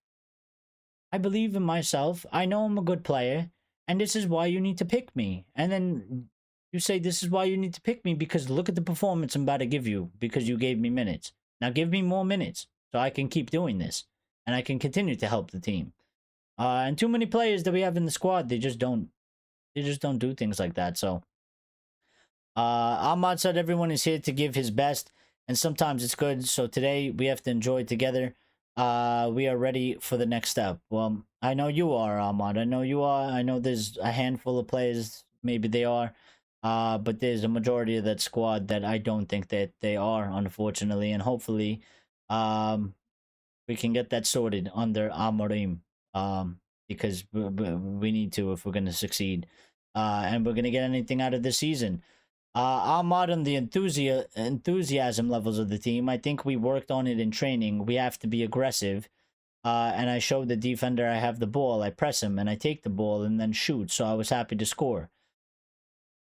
I believe in myself. I know I'm a good player, and this is why you need to pick me. And then you say, this is why you need to pick me because look at the performance I'm about to give you because you gave me minutes. Now give me more minutes so I can keep doing this and I can continue to help the team. And too many players that we have in the squad, they just don't do things like that. So Ahmad said everyone is here to give his best, and sometimes it's good. So today we have to enjoy it together. We are ready for the next step. Well, I know you are, Ahmad. I know you are. I know there's a handful of players, maybe they are. But there's a majority of that squad that I don't think that they are, unfortunately. And hopefully, we can get that sorted under Amorim. Because we need to if we're going to succeed. And we're going to get anything out of this season. Ahmad on the enthusiasm levels of the team. I think we worked on it in training. We have to be aggressive. And I showed the defender I have the ball. I press him and I take the ball and then shoot. So I was happy to score.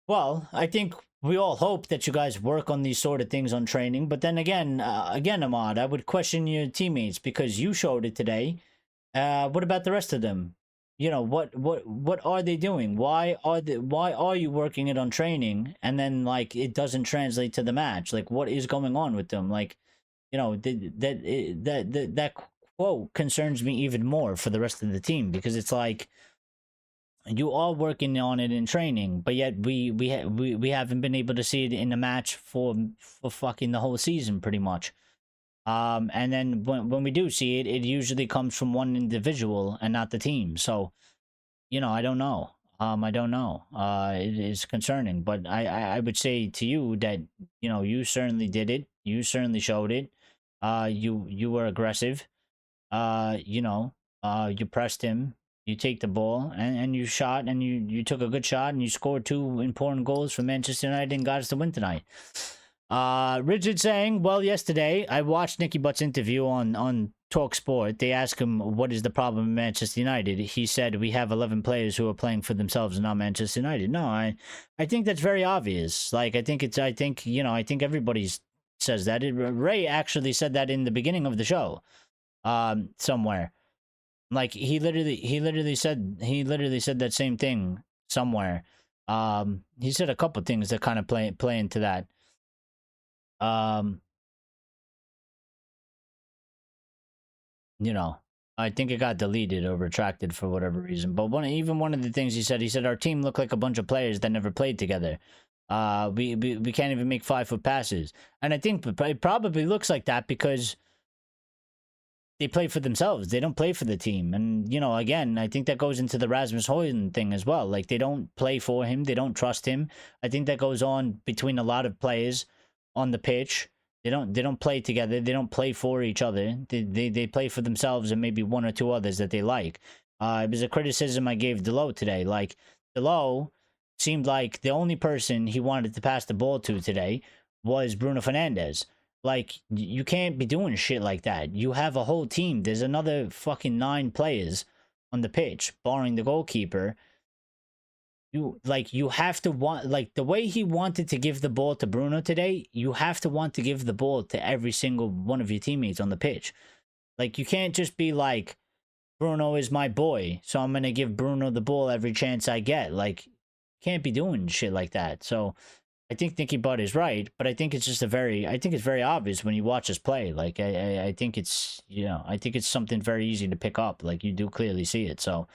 Well, I think we all hope that you guys work on these sort of things on training. But then again, Ahmad, I would question your teammates because you showed it today. What about the rest of them? You know, what are they doing? Why are you working it on training and then like it doesn't translate to the match? Like what is going on with them? Like, you know, that quote concerns me even more for the rest of the team because it's like you are working on it in training, but yet we haven't been able to see it in the match for fucking the whole season pretty much. And then when we do see it, it usually comes from one individual and not the team. So, you know, I don't know. I don't know. It is concerning, but I would say to you that, you know, you certainly did it. You certainly showed it. You were aggressive. You know, you pressed him. You take the ball and you shot and you took a good shot and you scored 2 important goals for Manchester United and got us to win tonight. Rigid saying, well, yesterday I watched Nicky Butt's interview on Talk Sport. They asked him what is the problem in Manchester United. He said we have 11 players who are playing for themselves and not Manchester United. No, I think that's very obvious. Like I think everybody says that. Ray actually said that in the beginning of the show, somewhere. Like he literally said that same thing somewhere. He said a couple things that kind of play into that. You know, I think it got deleted or retracted for whatever reason. But one of the things he said our team looked like a bunch of players that never played together. We can't even make 5-foot passes, and I think it probably looks like that because they play for themselves. They don't play for the team. And, you know, again, I think that goes into the Rasmus Højlund thing as well. Like, they don't play for him. They don't trust him. I think that goes on between a lot of players on the pitch. They don't play together. They don't play for each other. They play for themselves and maybe 1 or 2 others that they like. It was a criticism I gave DIALLO today. Like, DIALLO seemed like the only person he wanted to pass the ball to today was Bruno Fernandes. Like, you can't be doing shit like that. You have a whole team. There's another fucking 9 players on the pitch, barring the goalkeeper. You have to want, like, the way he wanted to give the ball to Bruno today, you have to want to give the ball to every single one of your teammates on the pitch. Like, you can't just be like, Bruno is my boy, so I'm going to give Bruno the ball every chance I get. Like, can't be doing shit like that. So I think Nicky Butt is right, but I think it's just I think it's very obvious when you watch us play. Like, I think it's, you know, I think it's something very easy to pick up. Like, you do clearly see it. So,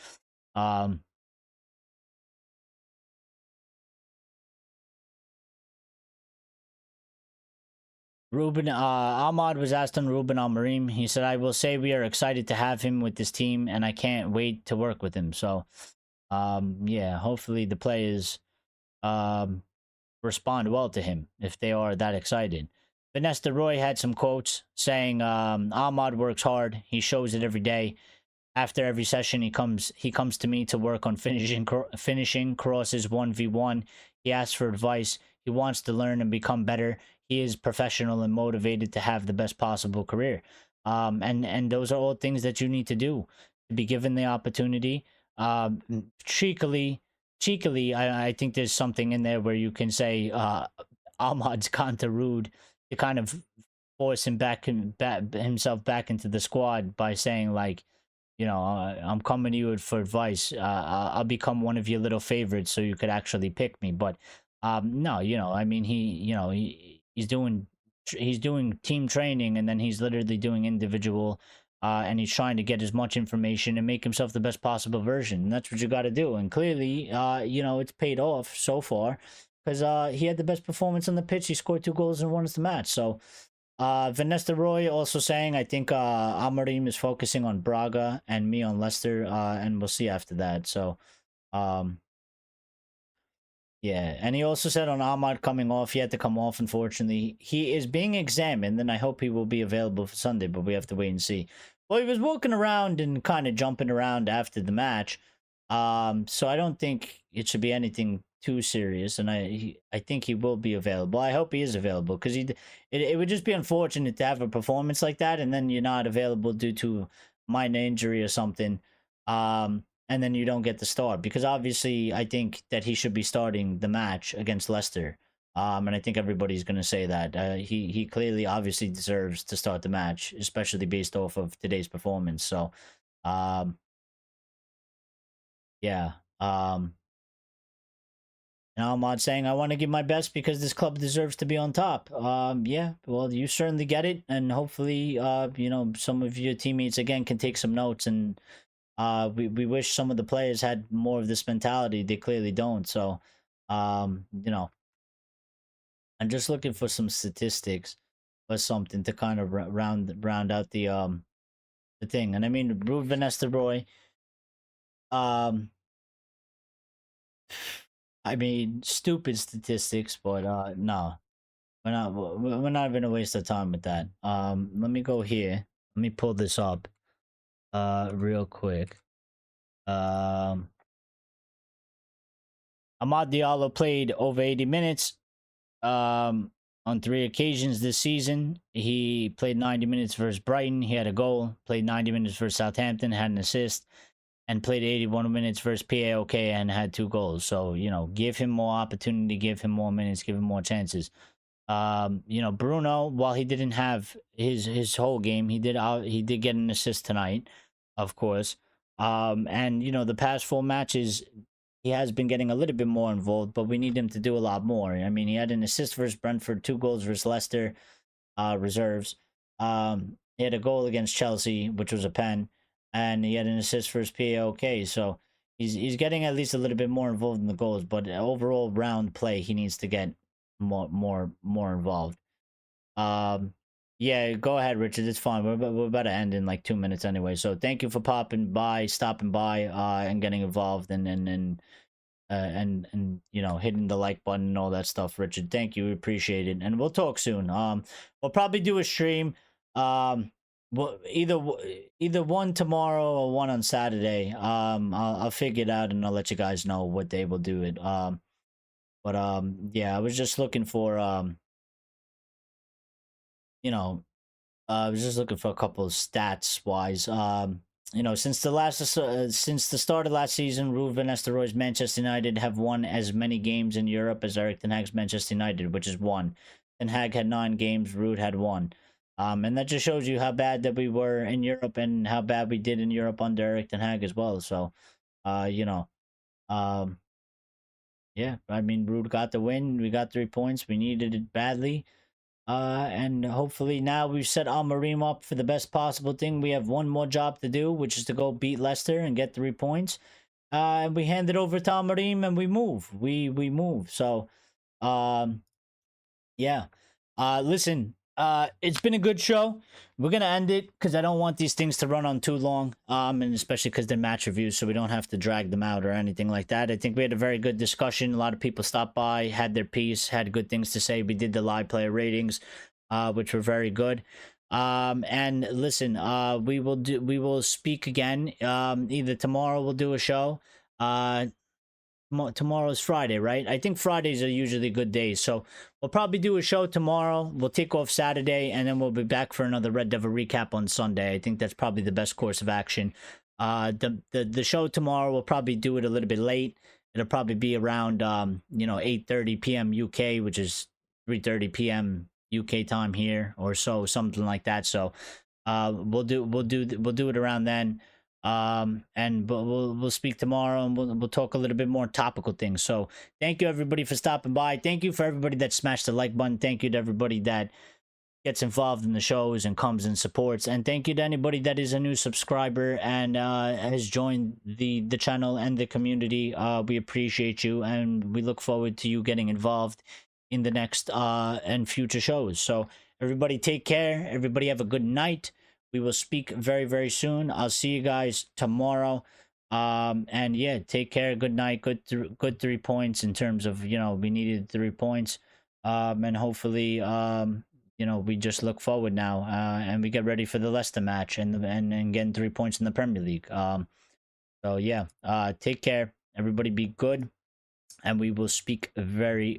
Ahmad was asked on Ruben Amorim. He said, I will say we are excited to have him with this team, and I can't wait to work with him. So, yeah, hopefully the players respond well to him if they are that excited. Vanessa Roy had some quotes saying Ahmad works hard. He shows it every day. After every session, he comes to me to work on finishing crosses 1v1. He asks for advice. He wants to learn and become better. He is professional and motivated to have the best possible career. And those are all things that you need to do to be given the opportunity. Cheekily, I think there's something in there where you can say Ahmad's gone to Rude to kind of force himself back into the squad by saying, like, you know, I'm coming to you for advice. I'll become one of your little favorites so you could actually pick me. But no, you know, I mean, he's doing team training, and then he's literally doing individual, and he's trying to get as much information and make himself the best possible version. And that's what you got to do. And clearly, you know, it's paid off so far because he had the best performance on the pitch. He scored 2 goals and won us the match. So Vanessa Roy also saying, I think Amorim is focusing on Braga and me on Leicester, and we'll see after that. So yeah, and he also said on Ahmad coming off, he had to come off, unfortunately. He is being examined, and I hope he will be available for Sunday, but we have to wait and see. Well, he was walking around and kind of jumping around after the match, so I don't think it should be anything too serious, and I think he will be available. I hope he is available, because it would just be unfortunate to have a performance like that, and then you're not available due to minor injury or something. And then you don't get the start, because obviously I think that he should be starting the match against Leicester. And I think everybody's going to say that. He clearly obviously deserves to start the match, especially based off of today's performance. So, yeah. And Ahmad saying, I want to give my best because this club deserves to be on top. Yeah, well, you certainly get it. And hopefully, you know, some of your teammates, again, can take some notes, and we wish some of the players had more of this mentality. They clearly don't. So, you know, I'm just looking for some statistics or something to kind of round out the thing. And I mean, Ruud van Nistelrooy, I mean, stupid statistics, but no, we're not gonna waste our time with that. Let me go here. Let me pull this up real quick. Amad Diallo played over 80 minutes on 3 occasions this season. He played 90 minutes versus Brighton. He had a goal. Played 90 minutes versus Southampton, had an assist, and played 81 minutes versus PAOK and had 2 goals. So, you know, give him more opportunity, give him more minutes, give him more chances. You know, Bruno, while he didn't have his whole game, he did get an assist tonight, of course. And you know, the past 4 matches, he has been getting a little bit more involved, but we need him to do a lot more. I mean, he had an assist versus Brentford, 2 goals versus Leicester, reserves. He had a goal against Chelsea, which was a pen, and he had an assist versus PAOK. So he's getting at least a little bit more involved in the goals, but overall round play, he needs to get more involved. Yeah, go ahead, Richard. It's fine. We're about to end in like 2 minutes anyway. So thank you for stopping by, and getting involved, and you know, hitting the like button and all that stuff, Richard. Thank you, we appreciate it, and we'll talk soon. We'll probably do a stream. Well, either one tomorrow or one on Saturday. I'll figure it out and I'll let you guys know what day we'll do it. But yeah, I was just looking for you know, I was just looking for a couple of stats wise. You know, since the start of last season, Ruud van Nistelrooy's Manchester United have won as many games in Europe as ERIK ten Hag's Manchester United, which is 1. Ten Hag had 9 games, Ruud had 1. And that just shows you how bad that we were in Europe and how bad we did in Europe under ERIK ten Hag as well. So, you know, yeah, I mean, Ruud got the win. We got 3 points. We needed it badly. And hopefully now we've set Amorim up for the best possible thing. We have one more job to do, which is to go beat Leicester and get 3 points. And we hand it over to Amorim and we move. We move. So, yeah. Listen, it's been a good show. We're going to end it because I don't want these things to run on too long. And especially because they're match reviews, so we don't have to drag them out or anything like that. I think we had a very good discussion. A lot of people stopped by, had their piece, had good things to say. We did the live player ratings. which were very good. And listen, we will speak again. Either tomorrow we'll do a show. Tomorrow's Friday, right? I think Fridays are usually good days, so we'll probably do a show tomorrow. We'll take off Saturday, and then we'll be back for another Red Devil recap on Sunday. I think that's probably the best course of action. The show tomorrow, we'll probably do it a little bit late. It'll probably be around 8:30 p.m. UK, which is 3:30 p.m. UK time here, or so, something like that. So we'll do it around then. And we'll speak tomorrow, and we'll talk a little bit more topical things. So thank you everybody for stopping by. Thank you for everybody that smashed the like button. Thank you to everybody that gets involved in the shows and comes and supports, and thank you to anybody that is a new subscriber and has joined the channel and the community. We appreciate you, and we look forward to you getting involved in the next and future shows. So everybody take care. Everybody have a good night. We will speak very, very soon. I'll see you guys tomorrow. And yeah, take care. Good night. Good 3 points in terms of, we needed 3 points. And hopefully, we just look forward now, and we get ready for the Leicester match and getting 3 points in the Premier League. So yeah, take care. Everybody be good. And we will speak very,